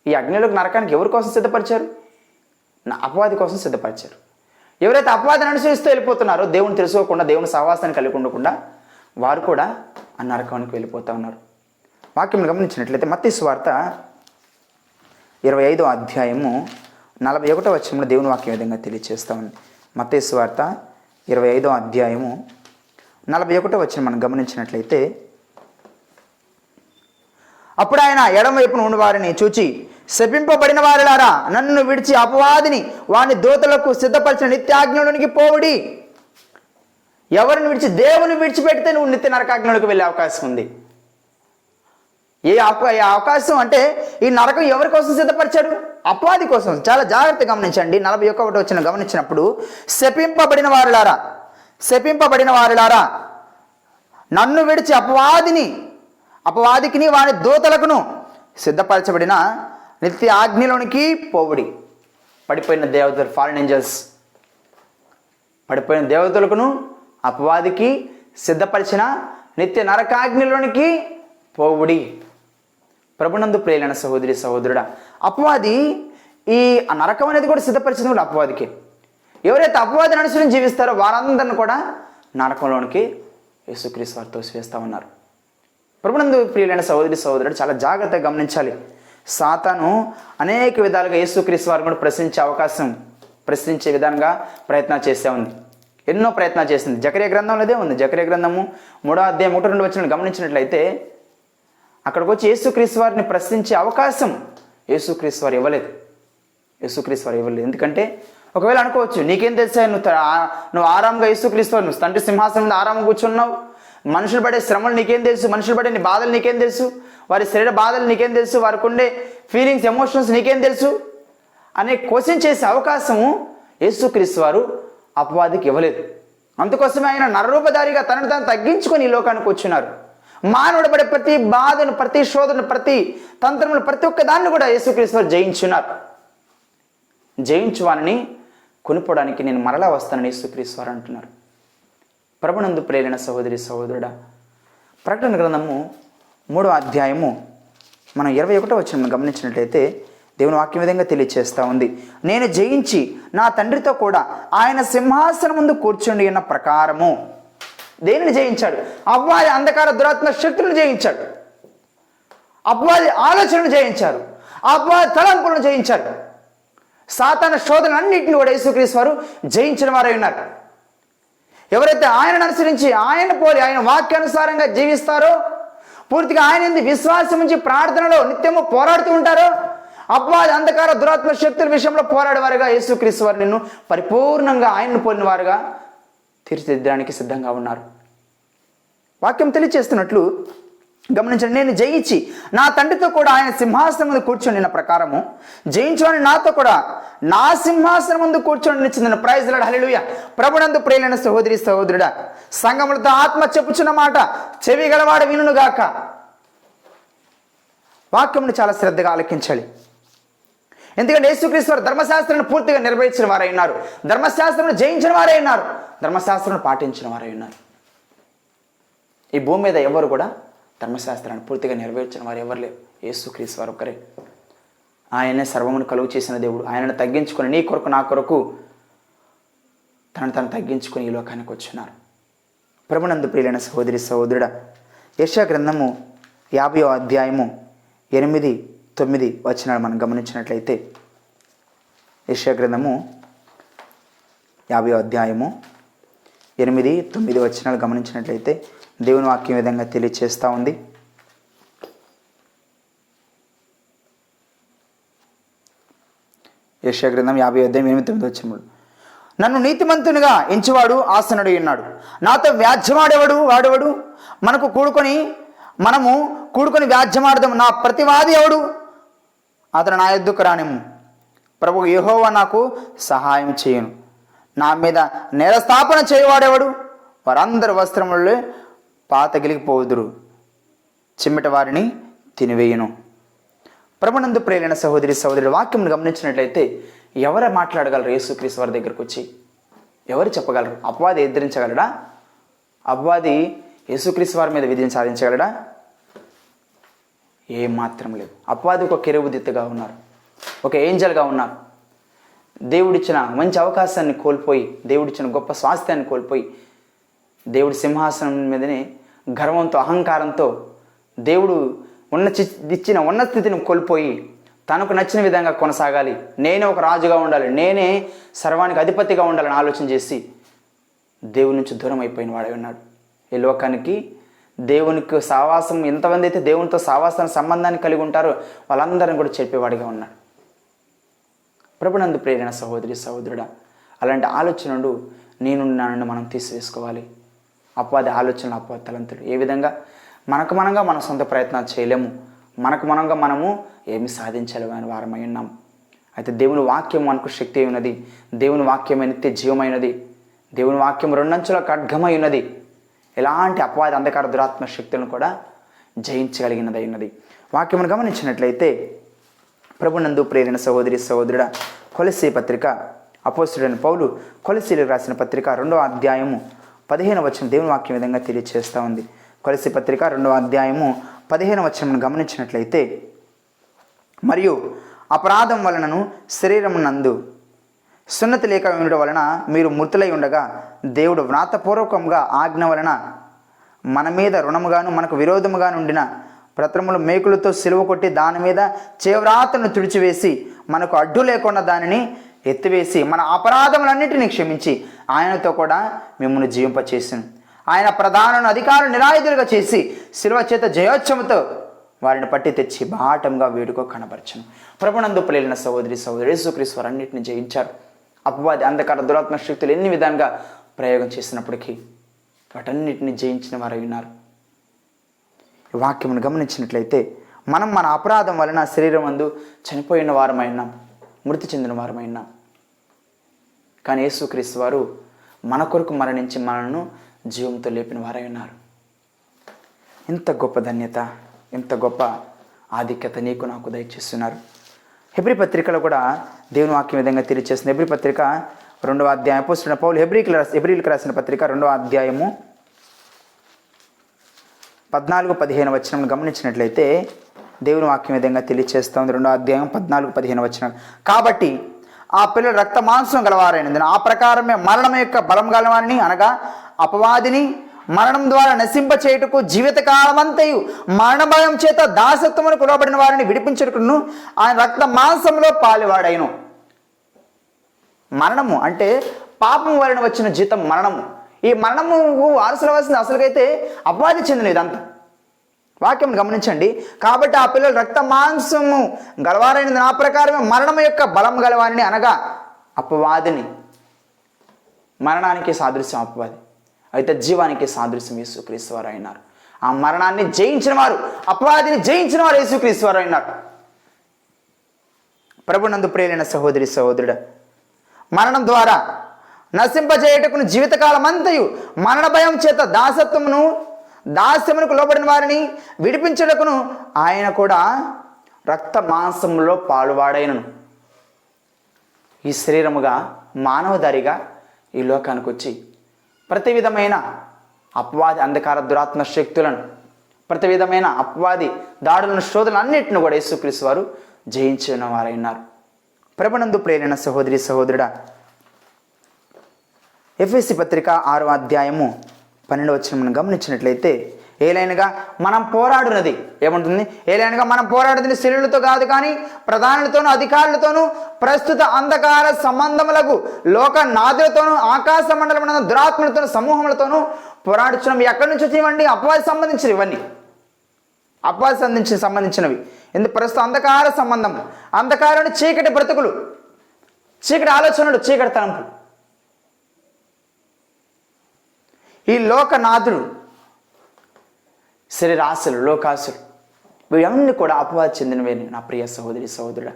ఈ అగ్నిలోకి నరకానికి ఎవరి కోసం సిద్ధపరిచారు? అపవాది కోసం సిద్ధపరిచారు. ఎవరైతే అపవాదిని అనుసరిస్తూ వెళ్ళిపోతున్నారో, దేవుని తెలుసుకోకుండా, దేవుని సహవాసాన్ని కలిగి ఉండకుండా వారు కూడా ఆ నరకానికి వెళ్ళిపోతూ ఉన్నారు. వాక్యం గమనించినట్లయితే మత్తయి సువార్త 25వ అధ్యాయము 41వ వచనంలో దేవుని వాక్యం విధంగా తెలియజేస్తూ ఉంది. మత్తయి సువార్త 25వ అధ్యాయము 41వ వచనం మనం గమనించినట్లయితే, అప్పుడు ఆయన ఎడమవైపున ఉన్న వారిని చూచి, శపింపబడిన వారులారా, నన్ను విడిచి అపవాదిని వాని దూతలకు సిద్ధపరిచిన నిత్యాజ్ఞలోనికి పోవుడి. ఎవరిని విడిచి? దేవుని విడిచిపెడితే నువ్వు నిత్య నరకాజ్ఞలోకి వెళ్ళే అవకాశం ఉంది. ఏ అవకాశం అంటే ఈ నరకం ఎవరి కోసం సిద్ధపరిచాడు? అపవాది కోసం. చాలా జాగ్రత్తగా గమనించండి. 41వ వచనం గమనించినప్పుడు, శపింపబడిన వారులారా నన్ను విడిచి అపవాదికిని వాని దూతలకును సిద్ధపరచబడిన నిత్య ఆజ్ఞలోనికి పోవుడి. పడిపోయిన దేవతలు, ఫారెన్ ఏంజల్స్, పడిపోయిన దేవతలకును అపవాదికి సిద్ధపరిచిన నిత్య నరకాగ్నిలోనికి పోవుడి. ప్రభునందు ప్రియులైన సహోదరి సహోదరుడా, అపవాది ఈ నరకం అనేది కూడా సిద్ధపరిచింది కూడా అపవాదికి. ఎవరైతే అపవాదిని అనుసరించి జీవిస్తారో వారందరిని కూడా నరకంలోనికి యేసుక్రీస్తు వారు తోసివేస్తూ ఉన్నారు. ప్రభునందు ప్రియులైన సహోదరి సహోదరుడు చాలా జాగ్రత్తగా గమనించాలి. సాతాను అనేక విధాలుగా యేసుక్రీస్తు వారిని కూడా ప్రశ్నించే విధంగా ప్రయత్నాలు చేస్తూ ఉంది. ఎన్నో ప్రయత్నాలు చేసింది. జకర్యా గ్రంథంలో అదే ఉంది. జకర్యా గ్రంథము 3వ అధ్యాయం 1-2 వచనాలు గమనించినట్లయితే, అక్కడికి వచ్చి యేసుక్రీస్తు వారిని ప్రశ్నించే అవకాశం యేసుక్రీస్తు వారు ఇవ్వలేదు. ఎందుకంటే ఒకవేళ అనుకోవచ్చు, నీకేం తెలుసా, నువ్వు ఆరాంగా యేసుక్రీస్తు వారు, నువ్వు తండ్రి సింహాసనం మీద ఆరాంగా కూర్చున్నావు, మనుషులు పడే శ్రమలు నీకేం తెలుసు, మనుషులు పడే నీ బాధలు నీకేం తెలుసు, వారి శరీర బాధలు నీకేం తెలుసు, వారికి ఉండే ఫీలింగ్స్, ఎమోషన్స్ నీకేం తెలుసు అనే క్వశ్చన్ చేసే అవకాశము యేసుక్రీస్తు వారు అపవాదికి ఇవ్వలేదు. అందుకోసమే ఆయన నరరూపధారిగా తనను తాను తగ్గించుకొని ఈ లోకానికి వచ్చినారు. మానవుడు పడే ప్రతి బాధను, ప్రతి శోధను, ప్రతి తంత్రములు, ప్రతి ఒక్క దాన్ని కూడా యేసుక్రీస్తు వారు జయించున్నారు. జయించు వారిని కొనుక్కోవడానికి నేను మరలా వస్తానని యేసుక్రీస్తు వారు అంటున్నారు. ప్రభునందు ప్రియులైన సహోదరి సహోదరుడా, ప్రకటన గ్రంథము 3వ అధ్యాయము మనం 21వ వచనం గమనించినట్లయితే దేవుని వాక్యం విధంగా తెలియచేస్తూ ఉంది, నేను జయించి నా తండ్రితో కూడా ఆయన సింహాసనం ముందు కూర్చుండి అన్న ప్రకారము. దేనిని జయించాడు? అపవాది అంధకార దురాత్మ శక్తులను జయించాడు. అపవాది ఆలోచనను జయించారు. అపవాది తలంపులను జయించారు. సాతాన శోధనలన్నింటినీ కూడా యేసుక్రీస్తు వారు జయించిన వారై ఉన్నారు. ఎవరైతే ఆయనను అనుసరించి, ఆయన పోలి, ఆయన వాక్యానుసారంగా జీవిస్తారో, పూర్తిగా ఆయన యందు విశ్వాసం ఉంచి ప్రార్థనలో నిత్యము పోరాడుతూ ఉంటారో, అపవాది అంధకార దురాత్మ శక్తుల విషయంలో పోరాడేవారుగా యేసుక్రీస్తు వారు నిన్ను పరిపూర్ణంగా ఆయనను పోలిన వారుగా తీర్చిదిద్దడానికి సిద్ధంగా ఉన్నారు. వాక్యం తెలియచేస్తున్నట్లు గమనించండి, నేను జయించి నా తండ్రితో కూడా ఆయన సింహాసనం ముందు కూర్చొని ప్రకారము జయించువాని నాతో కూడా నా సింహాసనం ముందు కూర్చొని నిలిచింది. ప్రైజ్ లార్డ్, హల్లెలూయా. ప్రభునందు ప్రియులైన సహోదరి సహోదరుడా, సంగములతో ఆత్మ చెప్పుచున్న మాట చెవి గలవాడు వినుగాక. వాక్యమును చాలా శ్రద్ధగా ఆలకించాలి. ఎందుకంటే యేసుక్రీస్తు వారు ధర్మశాస్త్రాన్ని పూర్తిగా నిర్వహించిన వారై ఉన్నారు. ధర్మశాస్త్రాన్ని జయించిన వారై ఉన్నారు. ధర్మశాస్త్రాన్ని పాటించిన వారై ఉన్నారు. ఈ భూమి మీద ఎవరు కూడా ధర్మశాస్త్రాన్ని పూర్తిగా నెరవేర్చిన వారు ఎవరు లేరు. యేసుక్రీస్తు వారు ఒకరే. ఆయనే సర్వమును కలుగు చేసిన దేవుడు. ఆయనను తగ్గించుకొని, నీ కొరకు నా కొరకు తను తగ్గించుకొని ఈ లోకానికి వచ్చినారు. ప్రభునందు ప్రియులైన సహోదరి సహోదరుడా, యెషయా గ్రంథము 50వ అధ్యాయము 8-9 వచనాలు మనం గమనించినట్లయితే, యెషయా గ్రంథము 50వ అధ్యాయము 8-9 వచనాలు గమనించినట్లయితే దేవుని వాక్యం విధంగా తెలియచేస్తూ ఉంది. యెషయా గ్రంథం 50:8-9. నన్ను నీతిమంతునిగా ఎంచువాడు ఆసనుడు ఉన్నాడు. నాతో వ్యాజ్యమాడేవాడు వాడెవడు? మనము కూడుకొని వ్యాజ్యమాడదాము. నా ప్రతివాది ఎవడు? అతను నా యొద్దకు రానిమ్ము. ప్రభువు యెహోవా నాకు సహాయం చేయను. నా మీద నేరస్థాపన చేయవాడెవడు? వారందరు వస్త్రములలో పాతగిలిపోదురు, చిమ్మట వారిని తినివేయును. ప్రభునందు ప్రియులైన సహోదరి సహోదరుడు, వాక్యం గమనించినట్లయితే ఎవరు మాట్లాడగలరు? యేసుక్రీస్తు వారి దగ్గరకు వచ్చి ఎవరు చెప్పగలరు? అపవాది ఎదిరించగలడా? అపవాది యేసుక్రీస్తు వారి మీద విజయం సాధించగలడా? ఏం మాత్రం లేదు. అపవాది ఒక కెరూబు దిత్తుగా ఉన్నారు, ఒక ఏంజల్గా ఉన్నారు. దేవుడిచ్చిన మంచి అవకాశాన్ని కోల్పోయి, దేవుడిచ్చిన గొప్ప స్వాస్థ్యాన్ని కోల్పోయి, దేవుడి సింహాసనం మీదనే గర్వంతో అహంకారంతో దేవుడు ఇచ్చిన ఉన్న స్థితిని కోల్పోయి తనకు నచ్చిన విధంగా కొనసాగాలి, నేనే ఒక రాజుగా ఉండాలి, నేనే సర్వానికి అధిపతిగా ఉండాలని ఆలోచన చేసి దేవుడి నుంచి దూరం అయిపోయిన వాడై ఉన్నాడు. ఈ లోకానికి దేవునికి సావాసం, ఎంతమంది అయితే దేవునితో సావాసాన్ని సంబంధాన్ని కలిగి ఉంటారో వాళ్ళందరిని కూడా చెప్పేవాడిగా ఉన్నాడు. ప్రభునందు ప్రియమైన సహోదరి సహోదరుడా, అలాంటి ఆలోచనలు నేనున్నానని మనం తీసివేసుకోవాలి. అపవాది ఆలోచనలు, అపవాది తలంతులు ఏ విధంగా మనకు మన సొంత ప్రయత్నాలు చేయలేము, మనము ఏమి సాధించలేము అని వారమై ఉన్నాం. అయితే దేవుని వాక్యం మనకు శక్తి ఉన్నది, దేవుని వాక్యమే నిత్య జీవమైనది, దేవుని వాక్యం రెండంచుల ఖడ్గమై ఉన్నది. ఎలాంటి అపవాది అంధకార దురాత్మ శక్తులను కూడా జయించగలిగినదై ఉన్నది. వాక్యమును గమనించినట్లయితే ప్రభునందు ప్రేరణ సహోదరి సహోదరుడా, కొలస్సీ పత్రిక అపోస్తలుడైన పౌలు కొలస్సీలకు రాసిన పత్రిక 2వ అధ్యాయము 15వ వచనం దేవుని వాక్యం విధంగా తెలియజేస్తూ ఉంది. కొలస్సీ పత్రిక 2వ అధ్యాయము 15వ వచనం గమనించినట్లయితే, మరియు అపరాధం వలనను శరీరమునందు సున్నతి లేక ఉండడం వలన మీరు మృతులై ఉండగా దేవుడు వ్రాతపూర్వకంగా ఆజ్ఞ వలన మన మీద రుణముగాను మనకు విరోధముగా ఉండిన ప్రతములు మేకులతో సిలువ కొట్టి దాని మీద చేవ్రాతను తుడిచివేసి మనకు అడ్డు లేకుండా దానిని ఎత్తివేసి మన అపరాధములన్నింటినీ క్షమించి ఆయనతో కూడా మిమ్మల్ని జీవింపచేసాను. ఆయన ప్రధాన అధికారులు నిరాయుధులుగా చేసి సిలువ చేత జయోత్సవంతో వారిని పట్టి తెచ్చి బాటంగా వేడుకో కనబరచను. ప్రభునందు ప్రియులైన సహోదరి సహోదరుడు, యేసుక్రీస్తు వారన్నిటిని జయించారు. అపవాది అంధకార దురాత్మ శక్తులు ఎన్ని విధాలుగా ప్రయోగం చేసినప్పటికీ వాటన్నిటిని జయించిన వారై ఉన్నారు. ఈ వాక్యమును గమనించినట్లయితే మనం మన అపరాధం వలన శరీరం అందు చనిపోయిన వారమై ఉన్నాం, మృతి చెందిన వారమై ఉన్నాం. కానీ యేసుక్రీస్తు వారు మన కొరకు మరణించి మనను జీవంతో లేపిన వారై ఉన్నారు. ఎంత గొప్ప ధన్యత, ఎంత గొప్ప ఆధిక్యత నీకు నాకు దయచేస్తున్నారు. హెబ్రీ పత్రికలో కూడా దేవుని వాక్యం విధంగా తెలియజేస్తుంది. హెబ్రీ పత్రిక 2వ అధ్యాయం అపోస్తలుడైన పౌలు హెబ్రీలకు రాసిన పత్రిక 2వ అధ్యాయము 14-15 వచనం గమనించినట్లయితే దేవుని వాక్యం విధంగా తెలియజేస్తుంది. 2వ అధ్యాయం 14-15 వచనం. కాబట్టి ఆ పిల్లలు రక్త మాంసం గలవారైనందున ఆ ప్రకారమే మరణం యొక్క బలం గలవారిని, అనగా అపవాదిని మరణం ద్వారా నశింప చేయుటకు జీవితకాలమంతయు మరణ భయం చేత దాసత్వమునకు లోబడిన వారిని విడిపించుటకును ఆయన రక్త మాంసంలో పాలువాడైను. మరణము అంటే పాపం వలన వచ్చిన జీతం మరణము. ఈ మరణము వారసులవలసింది అసలుకైతే అపవాది చెందిన ఇదంతా. వాక్యం గమనించండి. కాబట్టి ఆ పిల్లలు రక్త మాంసము గలవారైనది నా ప్రకారమే మరణం యొక్క బలం గలవారిని, అనగా అపవాదిని. మరణానికి సాదృశ్యం అపవాది, అయితే జీవానికి సాదృశ్యం యేసుక్రీస్తు వారు అయినారు. ఆ మరణాన్ని జయించిన వారు, అపవాదిని జయించిన వారు యేసుక్రీస్తు వారు అయినారు. ప్రభునందు ప్రియులైన సహోదరి సహోదరుడు, మరణం ద్వారా నశింపజేయుటకును జీవితకాలం అంతయు మరణ భయం చేత దాస్యమునకు లోబడిన వారిని విడిపించుటకును ఆయన కూడా రక్త మాంసంలో పాలువాడైనను. ఈ శరీరముగా మానవదారిగా ఈ లోకానికి వచ్చి ప్రతి విధమైన అపవాది అంధకార దురాత్మ శక్తులను, ప్రతి విధమైన అపవాది దాడులను, శోధనలు అన్నింటిని కూడా యేసుక్రీస్తు వారు జయించిన వారై ఉన్నారు. ప్రభునందు ప్రియులైన సహోదరి సహోదరుడా, ఎఫెసీ పత్రిక 6వ అధ్యాయము 12వ వచనం గమనించినట్లయితే, ఏలైనగా మనం పోరాడునది ఏముంటుంది? ఏలైనగా మనం పోరాడుతుంది శరీరులతో కాదు, కానీ ప్రధానులతోనూ అధికారులతోనూ ప్రస్తుత అంధకార సంబంధములకు లోక నాదులతోనూ ఆకాశ మండలమున దురాత్మలతోనూ సమూహములతోనూ పోరాడుచున్నాం. ఎక్కడి నుంచి వచ్చేవండి? అపవాది సంబంధించినవి. ఇవన్నీ అపవాది సంబంధించినవి. ఎందుకు? ప్రస్తుత అంధకార సంబంధం, అంధకారాన్ని చీకటి బ్రతుకులు, చీకటి ఆలోచనలు, చీకటి తలంపులు, ఈ లోకనాథుడు, శరీరాశలు, లోకాశలు, వీటన్నీ కూడా అపవాది చెందినవే. నా ప్రియ సహోదరి సహోదరుడా,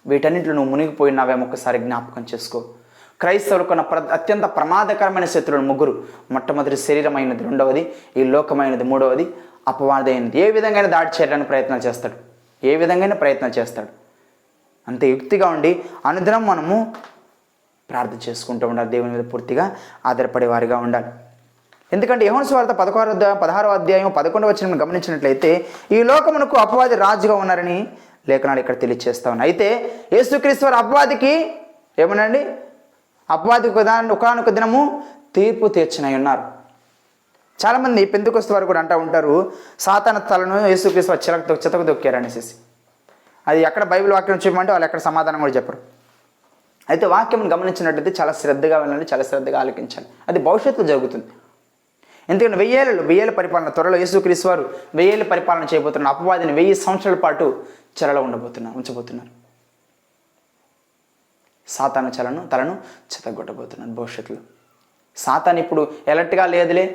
వీటన్నింటిలో నువ్వు మునిగిపోయినావేమో ఒకసారి జ్ఞాపకం చేసుకో. క్రైస్తవులకు అత్యంత ప్రమాదకరమైన శత్రువులు ముగ్గురు. మొట్టమొదటి శరీరమైనది, రెండవది ఈ లోకమైనది, మూడవది అపవాది అయినది. ఏ విధంగా దాడి చేయడానికి ప్రయత్నం చేస్తాడు, ఏ విధంగా ప్రయత్నం చేస్తాడు. అంత యుక్తిగా ఉండి అనుదినం మనము ప్రార్థన చేసుకుంటూ ఉండాలి. దేవుని మీద పూర్తిగా ఆధారపడే వారిగా ఉండాలి. ఎందుకంటే యోహాను సువార్త 16వ అధ్యాయం 11వ వచనం గమనించినట్లయితే ఈ లోకమునకు అపవాది రాజుగా ఉన్నారని లేఖనాలు ఇక్కడ తెలియజేస్తా ఉన్నాయి. అయితే యేసుక్రీస్తు వారు అపవాదికి ఏమనండి, అపవాదికి ఒకనొక దినము తీర్పు తీర్చినై ఉన్నారు. చాలామంది పెంతెకొస్తు వారు కూడా అంటూ ఉంటారు, సాతాను తలను యేసుక్రీస్తు వారు చితకు దొక్కారు అనేసి. అది ఎక్కడ బైబిల్ వాక్యం చెప్పమంటే వాళ్ళు ఎక్కడ సమాధానం కూడా చెప్పరు. అయితే వాక్యం గమనించినట్లయితే చాలా శ్రద్ధగా వెళ్ళాలి, చాలా శ్రద్ధగా ఆలకించాలి. అది భవిష్యత్తులో జరుగుతుంది. ఎందుకంటే 1000 పరిపాలన, త్వరలో యేసుక్రీస్తు వారు 1000 పరిపాలన చేయబోతున్నారు. అపవాదిని 1000 సంవత్సరాల పాటు చెరలో ఉంచబోతున్నారు. సాతాను తలను చితగొట్టబోతున్నారు భవిష్యత్తులో. సాతాను ఇప్పుడు ఎలర్ట్గా లేదులే,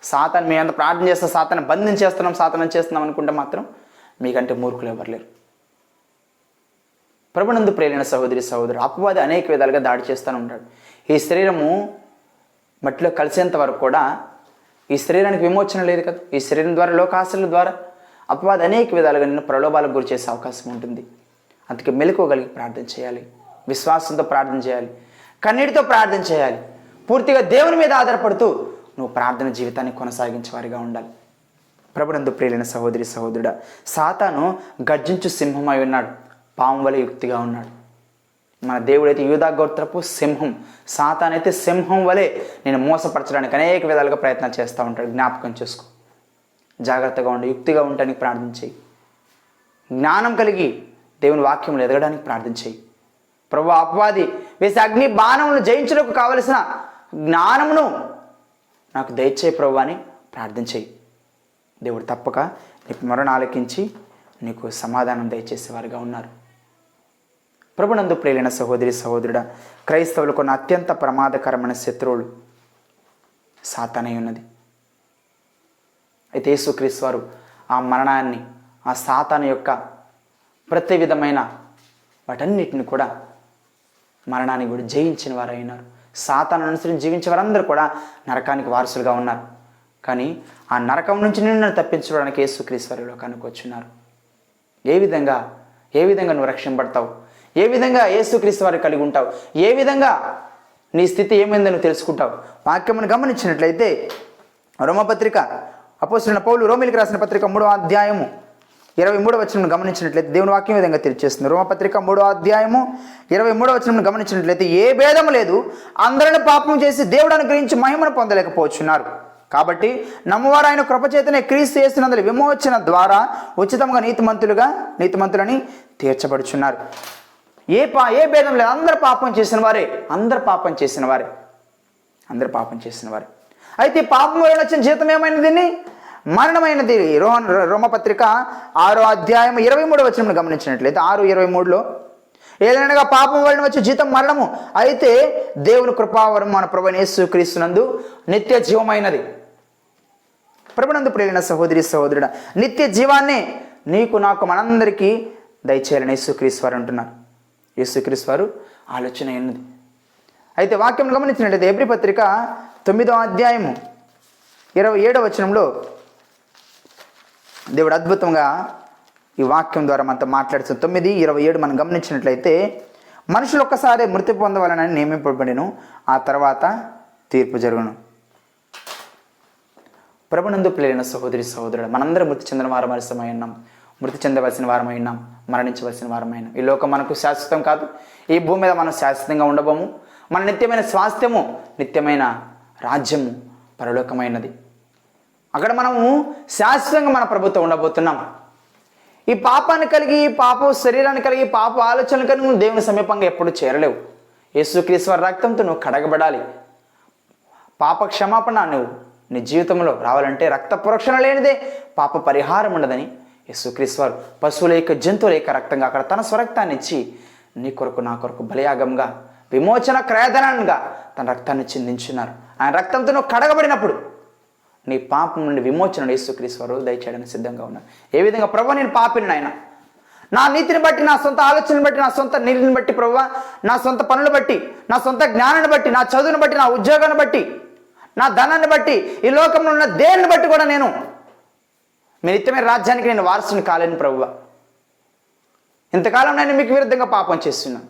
సాతాను మీ అంత ప్రార్థన చేస్తే సాతాను సాతాను చేస్తున్నాం అనుకుంటే మాత్రం మీకంటే మూర్ఖులు ఎవరు లేరు. ప్రభునందు ప్రియమైన సహోదరి సహోదరు, అపవాది అనేక విధాలుగా దాడి చేస్తూనే ఉంటాడు. ఈ శరీరము మట్టిలో కలిసేంత వరకు కూడా ఈ శరీరానికి విమోచన లేదు కదా. ఈ శరీరం ద్వారా, లోకాశల ద్వారా అపవాది అనేక విధాలుగా నిన్ను ప్రలోభాలకు గురి చేసే అవకాశం ఉంటుంది. అందుకే మెలకువగలిగి ప్రార్థన చేయాలి, విశ్వాసంతో ప్రార్థన చేయాలి, కన్నీటితో ప్రార్థన చేయాలి. పూర్తిగా దేవుని మీద ఆధారపడుతూ నువ్వు ప్రార్థన జీవితాన్ని కొనసాగించే వారిగా ఉండాలి. ప్రభునందు ప్రియమైన సహోదరి సహోదరుడా, సాతాను గర్జించు సింహమై ఉన్నాడు, పాము వలె యుక్తిగా ఉన్నాడు. మన దేవుడైతే యూదా గోత్రపు సింహం, సాతానైతే సింహం వలె నేను మోసపరచడానికి అనేక విధాలుగా ప్రయత్నం చేస్తూ ఉంటాడు. జ్ఞాపకం చేసుకో, జాగ్రత్తగా ఉండి యుక్తిగా ఉండడానికి ప్రార్థన చేయి. జ్ఞానం కలిగి దేవుని వాక్యంలో ఎదగడానికి ప్రార్థన చేయి. ప్రభు అపవాది వేసే అగ్ని బాణమును జయించడానికి కావలసిన జ్ఞానమును నాకు దయచేయి ప్రభు అని ప్రార్థన చేయి. దేవుడు తప్పక నీకు మొరను ఆలకించి నీకు సమాధానం దయచేసేవారుగా ఉన్నారు. ప్రభునందు ప్రియమైన సహోదరి సహోదరుడా, క్రైస్తవులకు ఉన్న అత్యంత ప్రమాదకరమైన శత్రువులు సాతానై ఉన్నది. అయితే యేసుక్రీస్తు వారు ఆ మరణాన్ని, ఆ సాతాను యొక్క ప్రతి విధమైన వాటన్నిటిని కూడా, మరణాన్ని కూడా జయించిన వారు అయినారు. సాతాను అనుసరించి జీవించే వారందరూ కూడా నరకానికి వారసులుగా ఉన్నారు. కానీ ఆ నరకం నుంచి నిన్ను తప్పించడానికి యేసుక్రీస్తు వారి లోకానికి వచ్చున్నారు. ఏ విధంగా నువ్వు రక్షింపబడతావు, ఏ విధంగా యేసుక్రీస్తు వారిని కలిగి ఉంటావు, ఏ విధంగా నీ స్థితి ఏమైందో నువ్వు తెలుసుకుంటావు. వాక్యమును గమనించినట్లయితే రోమపత్రిక అపోస్తలుడైన పౌలు రోమీయులకు రాసిన పత్రిక 3వ అధ్యాయము 23వ వచనం గమనించినట్లయితే దేవుని వాక్యం విధంగా తెలియజేస్తుంది. రోమపత్రిక 3వ అధ్యాయము 23వ వచనం గమనించినట్లయితే ఏ భేదం లేదు, అందరిని పాపం చేసి దేవుడు అనుగ్రహించి మహిమను పొందలేకపోతున్నారు. కాబట్టి నమ్మవారు ఆయన కృపచేతనే క్రీస్తు యేసునందు విమోచన ద్వారా ఉచితంగా నీతిమంతులని తీర్చబడుచున్నారు. ఏ భేదం లేదు, అందరు పాపం చేసిన వారే. అయితే పాపం వలన వచ్చిన జీతం ఏమైనది? మరణమైనది. రోమపత్రిక 6వ అధ్యాయం 23వ వచనం గమనించినట్లయితే 6:23లో ఏదైనా పాపం వలన వచ్చే జీతం మరణము, అయితే దేవుని కృపావరం మన ప్రభువైన యేసుక్రీస్తునందు నిత్య జీవమైనది. ప్రభునందు ప్రియమైన సహోదరి సహోదరుడా, నిత్య జీవాన్ని నీకు నాకు మనందరికీ దయచేయాలని యేసుక్రీస్తు వారు అంటున్నారు. యేసుక్రీస్తు వారు ఆలోచన ఉన్నది. అయితే వాక్యం గమనించినట్లయితే హెబ్రీ పత్రిక 9వ అధ్యాయము 27వ వచనంలో దేవుడు అద్భుతంగా ఈ వాక్యం ద్వారా మనతో మాట్లాడుతుంది. 9:27 మనం గమనించినట్లయితే మనుషులు ఒక్కసారి మృతి పొందవాలని నియమింపబడిను, ఆ తర్వాత తీర్పు జరుగును. ప్రభునందు ప్రియమైన సహోదరి సహోదరుడు, మనందరం మృతి చెందవలసిన వారమై ఉన్నాం, మరణించవలసిన వారమైనాం. ఈ లోకం మనకు శాశ్వతం కాదు. ఈ భూమి మీద మనం శాశ్వతంగా ఉండబోము. మన నిత్యమైన స్వాస్థ్యము, నిత్యమైన రాజ్యము పరలోకమైనది. అక్కడ మనము శాశ్వతంగా మన ప్రభుత్వం ఉండబోతున్నాం. ఈ పాపాన్ని కలిగి, పాప శరీరాన్ని కలిగి, పాప ఆలోచనలు కలిగి నువ్వు దేవుని సమీపంగా ఎప్పుడు చేరలేవు. యేసుక్రీస్తు వారి రక్తంతో నువ్వు కడగబడాలి. పాప క్షమాపణ నువ్వు నీ జీవితంలో రావాలంటే రక్త ప్రోక్షణ లేనిదే పాప పరిహారం ఉండదని యేసుక్రీస్తు వారు పశువుల యొక్క, జంతువుల యొక్క రక్తంగా అక్కడ తన స్వరక్తాన్ని ఇచ్చి నీ కొరకు నా కొరకు బలియాగంగా విమోచన క్రయధనంగా తన రక్తాన్ని చిందించున్నారు. ఆయన రక్తంతో నువ్వు కడగబడినప్పుడు నీ పాపం నుండి విమోచన యేసుక్రీస్తు వారు దయచేయడానికి సిద్ధంగా ఉన్నారు. ఏ విధంగా ప్రభువా నేను పాపిని నాయన, నా నీతిని బట్టి, నా సొంత ఆలోచనను బట్టి, నా సొంత నీతిని బట్టి ప్రభువా, నా సొంత పనులు బట్టి, నా సొంత జ్ఞానాన్ని బట్టి, నా చదువును బట్టి, నా ఉద్యోగాన్ని బట్టి, నా ధనాన్ని బట్టి, ఈ లోకంలో ఉన్న దేన్ని బట్టి కూడా నేను మీ నిత్యమైన రాజ్యానికి నేను వారసుని కాలేను ప్రభువా. ఇంతకాలం నేను మీకు విరుద్ధంగా పాపం చేస్తున్నాను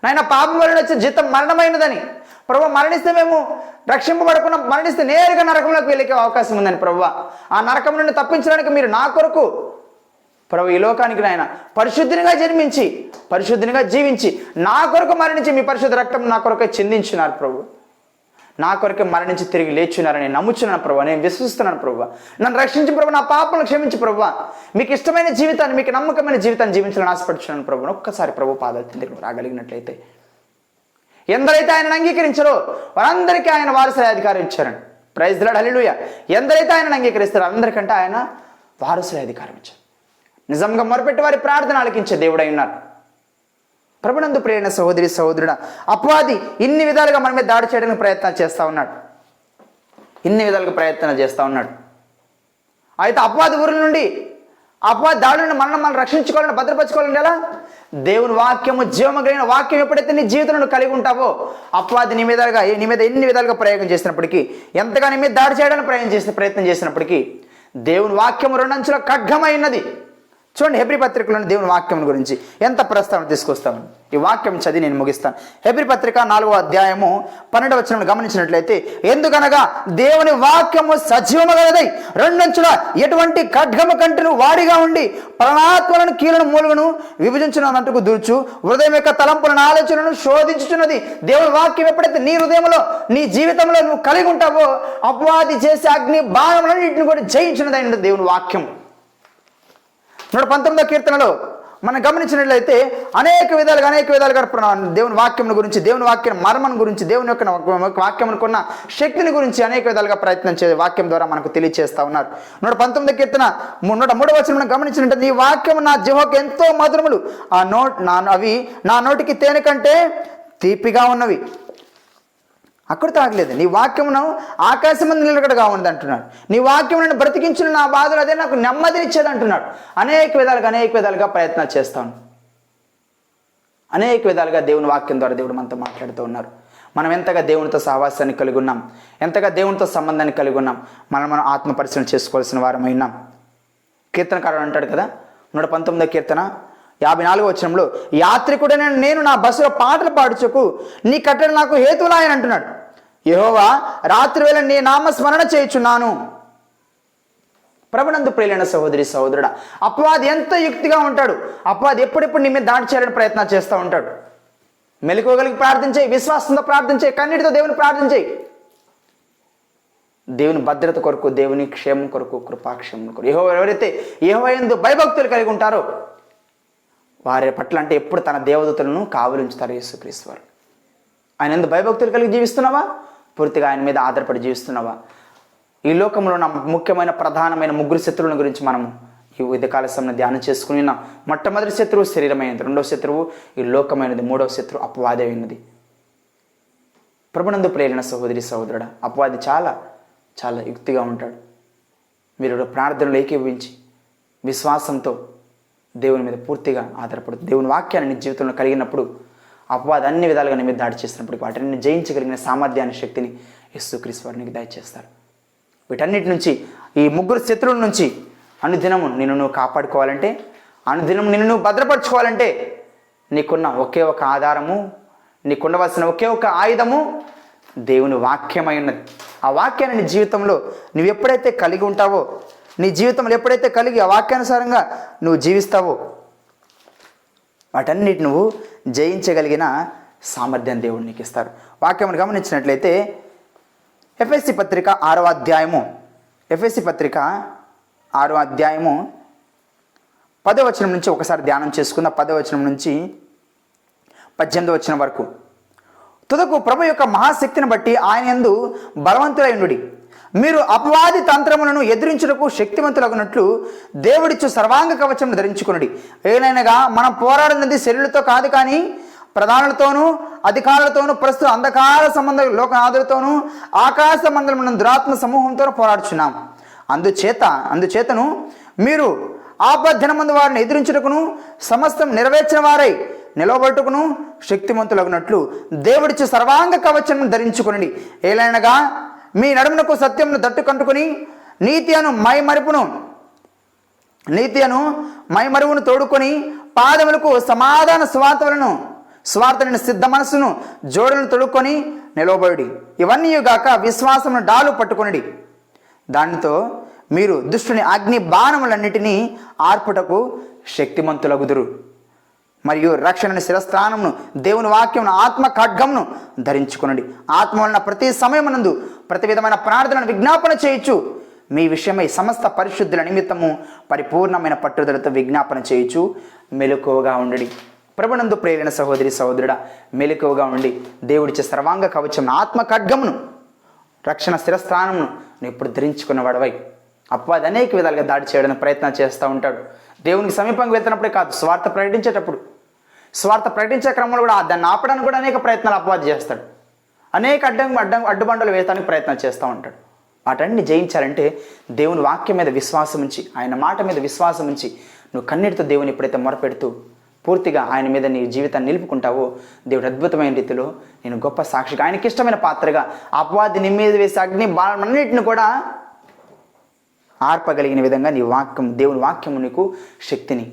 నాయన. పాపం వలన వచ్చే జీతం మరణమైనదని ప్రభువా, మరణిస్తే మేము రక్షింపబడకుండా మరణిస్తే నేరుగా నరకంలోకి వెళ్ళే అవకాశం ఉందని ప్రభువా. ఆ నరకం నుండి తప్పించడానికి మీరు నా కొరకు ప్రభు ఈ లోకానికి నాయన పరిశుద్ధినిగా జన్మించి, పరిశుద్ధినిగా జీవించి, నా కొరకు మరణించి మీ పరిశుద్ధ రక్తం నా కొరకే చిందించున్నారు ప్రభు. నా కొరకే మరణించి తిరిగి లేచున్నారని నమ్ముచున్నాను ప్రభు, నేను విశ్వసిస్తున్నాను ప్రభు. నన్ను రక్షించి ప్రభు, నా పాపలను క్షమించి ప్రభు, మీకు ఇష్టమైన జీవితాన్ని, మీకు నమ్మకమైన జీవితాన్ని జీవించాలని ఆశపడుచున్నాను ప్రభు. ఒక్కసారి ప్రభు పాదాల దగ్గర రాగలిగినట్లయితే, ఎందరైతే ఆయనను అంగీకరించారో వారందరికీ ఆయన వారసుల అధికారం ఇచ్చారండి. ప్రైజ్ ది లార్డ్, హల్లెలూయా. ఎందరైతే ఆయనను అంగీకరిస్తారో అందరికంటే ఆయన వారసుల అధికారం ఇచ్చారు. నిజంగా మొరపెట్టి వారి ప్రార్థన ఆలకించే దేవుడై ఉన్నారు. ప్రభునందు ప్రియమైన సహోదరి సహోదరుడా, అపవాది ఇన్ని విధాలుగా మన మీద దాడి చేయడానికి ప్రయత్నాలు చేస్తూ ఉన్నాడు. ఇన్ని విధాలుగా ప్రయత్నాలు చేస్తూ ఉన్నాడు. అయితే అపవాది ఊరి నుండి, అపవాది దాడి నుండి మనం రక్షించుకోవాలని, భద్రపరచుకోవాలంటే ఎలా? దేవుని వాక్యము, జీవము కలిగిన వాక్యం ఎప్పుడైతే నీ జీవితంలో కలిగి ఉంటావో, అపవాది నీ మీద ఎన్ని విధాలుగా ప్రయోగం చేసినప్పటికీ, ఎంతగా నీ మీద దాడి చేయడానికి ప్రయత్నం చేసినప్పటికీ, దేవుని వాక్యము రెండంచుల ఖడ్గమైనది. చూడండి, హెబ్రీ పత్రికలోని దేవుని వాక్యం గురించి ఎంత ప్రస్తావన తీసుకొస్తామని ఈ వాక్యం చదివి నేను ముగిస్తాను. హెబ్రీ పత్రిక 4వ అధ్యాయము 12వ వచనం గమనించినట్లయితే, ఎందుకనగా దేవుని వాక్యము సజీవము గలదై రెండంచుల ఎటువంటి ఖడ్గము కంటెను వాడిగా ఉండి ప్రాణాత్మలను, కీలను, మూలుగును విభజించున్నట్టుకు దూర్చు, హృదయం యొక్క తలంపులను, ఆలోచనలను శోధించుచున్నది. దేవుని వాక్యం ఎప్పుడైతే నీ హృదయంలో, నీ జీవితంలో నువ్వు కలిగి ఉంటావో, అపవాది చేసే అగ్ని బాణములన్నింటిని కూడా జయించినదైన దేవుని వాక్యం. 119వ కీర్తనలో మనం గమనించినట్లయితే అనేక విధాలుగా దేవుని వాక్యం గురించి, దేవుని వాక్యం మర్మం గురించి, దేవుని యొక్క వాక్యమునుకున్న శక్తిని గురించి అనేక విధాలుగా ప్రయత్నం చేసే వాక్యం ద్వారా మనకు తెలియజేస్తా ఉన్నారు. 119వ కీర్తన 103వ వచనం మనం గమనించినట్టు, నీ వాక్యం నా జిహ్వకు ఎంతో మధురములు, అవి నా నోటికి తేనె కంటే తీపిగా ఉన్నవి. అక్కడ తాగలేదు. నీ వాక్యమును ఆకాశమందు నిలకడగా ఉన్నది అంటున్నాడు. నీ వాక్యం నన్ను బ్రతికించిన, నా బాధలు అదే నాకు నెమ్మదినిచ్చేది అంటున్నాడు. అనేక విధాలుగా ప్రయత్నాలు చేస్తాను. అనేక విధాలుగా దేవుని వాక్యం ద్వారా దేవుడు మనతో మాట్లాడుతూ ఉన్నారు. మనం ఎంతగా దేవునితో సహవాసాన్ని కలిగి ఉన్నాం, ఎంతగా దేవునితో సంబంధాన్ని కలిగి ఉన్నాం, మనం ఆత్మ పరిశీలన చేసుకోవాల్సిన వారమై ఉన్నాం. కీర్తనకారుడు అంటాడు కదా, 119వ కీర్తన 54వ వచనంలో, యాత్రికుడైన నేను నా బస్సులో పాటలు పాడుచకు నీ కట్టడి నాకు హేతువులాయని అంటున్నాడు. యెహోవా, రాత్రి వేళ నీ నామస్మరణ చేయుచున్నాను. ప్రభునందు ప్రియులైన సహోదరి సహోదరుడా, అపవాది ఎంత యుక్తిగా ఉంటాడు. అపవాది ఎప్పుడెప్పుడు నీ మీద దాడి చేయాలని ప్రయత్నాలు చేస్తూ ఉంటాడు. మెలకువగలిగి ప్రార్థించేయి, విశ్వాసంతో ప్రార్థించేయి, కన్నీటితో దేవుని ప్రార్థించేయి. దేవుని భద్రత కొరకు, దేవుని క్షేమం కొరకు, కృపాక్షేమం కొరకు. ఎవరైతే యెహోవా యందు భయభక్తులు కలిగి ఉంటారో వారి పట్ల అంటే ఎప్పుడు తన దేవదూతలను కావలించుతారు యేసుక్రీస్తు వారు. ఆయన యందు భయభక్తులు కలిగి జీవిస్తున్నావా? పూర్తిగా ఆయన మీద ఆధారపడి జీవిస్తున్నావా? ఈ లోకంలో ఉన్న ముఖ్యమైన ప్రధానమైన 3 శత్రువుల గురించి మనము ఈ ఉదయకాల సమయంలో ధ్యానం చేసుకుని ఉన్నాం. మొట్టమొదటి శత్రువు శరీరమైనది, 2వ శత్రువు ఈ లోకమైనది, 3వ శత్రువు అపవాది అయినది. ప్రభునందు ప్రియమైన సహోదరి సహోదరుడా, అపవాది చాలా చాలా యుక్తిగా ఉంటాడు. మీరు ప్రార్థనలు ఏకీభవించి విశ్వాసంతో దేవుని మీద పూర్తిగా ఆధారపడుతుంది. దేవుని వాక్యాన్ని నీ జీవితంలో కలిగినప్పుడు అపవాది అన్ని విధాలుగా నీ మీద దాడి చేసినప్పటికీ వాటిని జయించగలిగిన సామర్థ్యాన్ని, శక్తిని యేసుక్రీస్తు వారు నీకు దయచేస్తారు. వీటన్నిటి నుంచి, ఈ 3 శత్రువుల నుంచి అనుదినము నిన్ను నువ్వు కాపాడుకోవాలంటే, అనుదినం నిన్ను నువ్వు భద్రపరచుకోవాలంటే, నీకున్న ఒకే ఒక ఆధారము, నీకుండవలసిన ఒకే ఒక ఆయుధము దేవుని వాక్యమై ఉన్నది. ఆ వాక్యాన్ని నీ జీవితంలో నువ్వు ఎప్పుడైతే కలిగి ఉంటావో, నీ జీవితంలో ఎప్పుడైతే కలిగి ఆ వాక్యానుసారంగా నువ్వు జీవిస్తావో, వాటన్నిటి నువ్వు జయించగలిగిన సామర్థ్యం దేవుడు నీకు ఇస్తారు. వాక్యమును గమనించినట్లయితే ఎఫెసీ పత్రిక 6వ అధ్యాయము 10వ వచనం నుంచి ఒకసారి ధ్యానం చేసుకున్న 10వ వచనం నుంచి 18వ వచనం వరకు. తుదకు ప్రభు యొక్క మహాశక్తిని బట్టి ఆయన యందు బలవంతులై ఉండుడి, మీరు అపవాది తంత్రములను ఎదిరించుటకు శక్తివంతులగునట్లు దేవుడిచ్చు సర్వాంగ కవచమును ధరించుకునుడి. ఏలైనగా మనం పోరాడినది శరీరులతో కాదు, కానీ ప్రధానులతోనూ అధికారులతోనూ ప్రస్తుత అంధకార సంబంధ లోకనాథులతోనూ ఆకాశ మండలమున దురాత్మ సమూహంతో పోరాడుచున్నాం. అందుచేతను మీరు ఆపద్ధనమందు వారిని ఎదిరించుటకును సమస్తం నెరవేర్చిన వారై నిలవబట్టుకును శక్తిమంతులగునట్లు దేవుడిచ్చు సర్వాంగ కవచమును ధరించుకునండి. ఏలైనగా మీ నడుమునకు సత్యమును దట్టు కంటుకుని నీతి అను మైమరువును తోడుకొని పాదములకు సమాధాన స్వార్థలను సిద్ధ మనస్సును జోడులను తొడుక్కొని నిలవబడి ఇవన్నీ గాక విశ్వాసమును డాలు పట్టుకొనిడి. దానితో మీరు దుష్టుని అగ్ని బాణములన్నిటినీ ఆర్పుటకు శక్తిమంతులగుదురు. మరియు రక్షణ శిరస్థానమును దేవుని వాక్యమును ఆత్మ ఖడ్గమును ధరించుకునండి. ఆత్మ వలన ప్రతి సమయమునందు ప్రతి విధమైన ప్రార్థనను విజ్ఞాపన చేయొచ్చు. మీ విషయమై సమస్త పరిశుద్ధుల నిమిత్తము పరిపూర్ణమైన పట్టుదలతో విజ్ఞాపన చేయొచ్చు. మెలకువగా ఉండడి. ప్రభునందు ప్రేరైన సహోదరి సహోదరుడా, మెలకువగా ఉండి దేవుడిచ్చే సర్వాంగ కవచం ఆత్మ ఖడ్గమును రక్షణ శిరస్థానమును నువ్వు ఇప్పుడు ధరించుకున్న వాడవై అపవాది అనేక విధాలుగా దాడి చేయడానికి ప్రయత్నం చేస్తూ ఉంటాడు. దేవునికి సమీపంగా వెళ్తున్నప్పుడే కాదు, స్వార్థ ప్రకటించే క్రమంలో కూడా దాన్ని ఆపడానికి కూడా అనేక ప్రయత్నాలు అపవాది చేస్తాడు. అనేక అడ్డుబండలు వేయడానికి ప్రయత్నం చేస్తూ ఉంటాడు. వాటన్ని జయించాలంటే దేవుని వాక్యం మీద విశ్వాసం ఉంచి, ఆయన మాట మీద విశ్వాసం ఉంచి నువ్వు కన్నీటితో దేవుని ఎప్పుడైతే మొరపెడుతూ పూర్తిగా ఆయన మీద నీ జీవితాన్ని నిలుపుకుంటావో దేవుడు అద్భుతమైన రీతిలో నేను గొప్ప సాక్షిగా, ఆయనకి ఇష్టమైన పాత్రగా అపవాది నీ మీద వేసే అగ్ని బాణన్నిటిని కూడా ఆర్పగలిగిన విధంగా నీ వాక్యం, దేవుని వాక్యము నీకు శక్తిని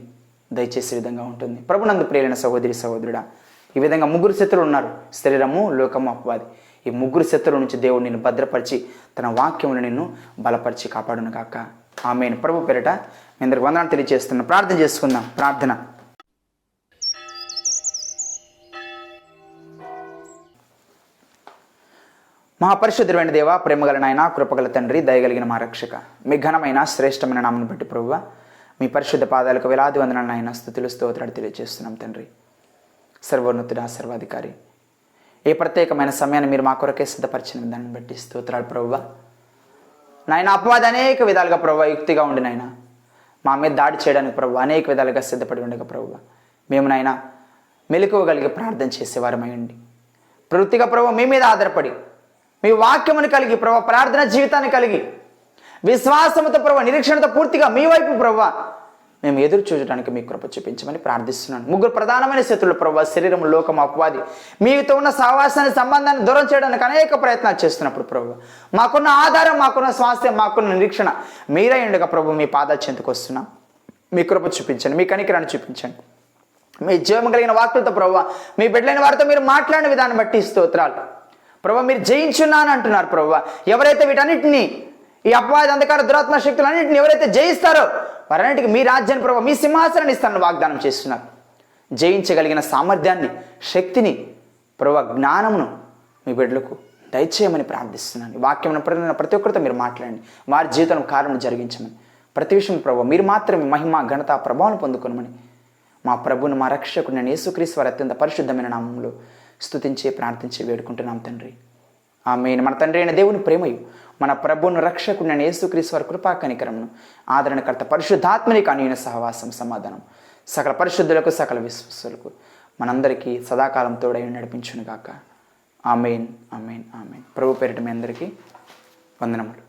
దయచేసే విధంగా ఉంటుంది. ప్రభునందు ప్రేరైన సహోదరి సహోదరుడా, ఈ విధంగా ముగ్గురు శత్రువులు ఉన్నారు: శరీరము, లోకము, అపవాది. ఈ ముగ్గురు శత్రువుల నుంచి దేవుడు నిన్ను భద్రపరిచి తన వాక్యమును నిన్ను బలపరిచి కాపాడును కాక. ఆమేన్. ప్రభు పేరిట మీ అందరికి వందనాలు తెలియజేస్తున్నాను. ప్రార్థన చేసుకుందాం. ప్రార్థన. మహాపరిశుద్ధుడైన దేవ, ప్రేమగల నాయన, కృపగల తండ్రి, దయగలిగిన మా రక్షక, మీ ఘనమైన శ్రేష్టమైన నామను బట్టి ప్రభువా మీ పరిశుద్ధ పాదాలకు వేలాది వందనాలు నాయన, స్తుతులు స్తోత్రాలు తెలియజేస్తున్నాం తండ్రి. సర్వోన్నతుడా, సర్వాధికారి, ఏ ప్రత్యేకమైన సమయాన్ని మీరు మా కొరకే సిద్ధపరిచిన దాన్ని బట్టి స్తోత్రాలు ప్రభువా. నాయన అపవాది అనేక విధాలుగా ప్రభువా యుక్తిగా ఉండి నాయన మా మీద దాడి చేయడానికి ప్రభువా అనేక విధాలుగా సిద్ధపడి ఉండగా ప్రభువా మేము నాయన మెలకువగలిగి ప్రార్థన చేసేవారమై ఉండి ప్రవృత్తిగా ప్రభువా మీ మీద ఆధారపడి మీ వాక్యమును కలిగి ప్రభువా ప్రార్థన జీవితాన్ని కలిగి విశ్వాసముతో ప్రభువా నిరీక్షణతో పూర్తిగా మీ వైపు ప్రభువా మేము ఎదురు చూడటానికి మీ కృప చూపించమని ప్రార్థిస్తున్నాను. ముగ్గురు ప్రధానమైన శత్రువులు ప్రభువా శరీరం, లోకం, అపవాది మీతో ఉన్న సహవాసాన్ని, సంబంధాన్ని దూరం చేయడానికి అనేక ప్రయత్నాలు చేస్తున్నప్పుడు ప్రభువా మాకున్న ఆధారం, మాకున్న స్వాస్థ్యం, మాకున్న నిరీక్షణ మీరై ఉండగా ప్రభు మీ పాదాల చెంతకు వస్తున్నాం. మీ కృప చూపించండి, మీ కనికరాన్ని చూపించండి. మీ జీవం కలిగిన వాక్కులతో ప్రభువా మీ బిడ్డలైన వారితో మీరు మాట్లాడిన విధానం బట్టి స్తోత్రాలు ప్రభువా. మీరు జయించున్నాను అంటున్నారు ప్రభువా. ఎవరైతే వీటన్నిటిని, ఈ అపవాది, అంధకార, దురాత్మ శక్తులన్నింటిని ఎవరైతే జయిస్తారో వారన్నిటికీ మీ రాజ్యాన్ని ప్రభువా మీ సింహాసనాన్ని ఇస్తానని వాగ్దానం చేస్తున్నారు. జయించగలిగిన సామర్థ్యాన్ని, శక్తిని ప్రభువా జ్ఞానమును మీ బిడ్డలకు దయచేయమని ప్రార్థిస్తున్నాను. వాక్యం ప్రతి ఒక్కరితో మీరు మాట్లాడండి, వారి జీవితంలో కారణం జరిగించమని, ప్రతి విషయం ప్రభువా మీరు మాత్రమే మహిమ, ఘనత, ప్రభావం పొందుకోనమని మా ప్రభువును, మా రక్షకుడు నేను యేసుక్రీస్తు వారి అత్యంత పరిశుద్ధమైన నామంలో స్తుతించి ప్రార్థించి వేడుకుంటున్నాం తండ్రి. ఆమేన్. మన తండ్రి అయిన దేవుని ప్రేమయు, మన ప్రభువును రక్షకుడు నేను యేసుక్రీస్తు వారి కృపా కనికరమును, ఆదరణకర్త పరిశుద్ధాత్మనికి అన్యోన్య సహవాసం, సమాధానం సకల పరిశుద్ధులకు, సకల విశ్వాసులకు మనందరికీ సదాకాలం తోడై నడిపించును గాక. ఆమేన్, ఆమేన్, ఆమేన్. ప్రభు పేరిట మీ అందరికీ వందనములు.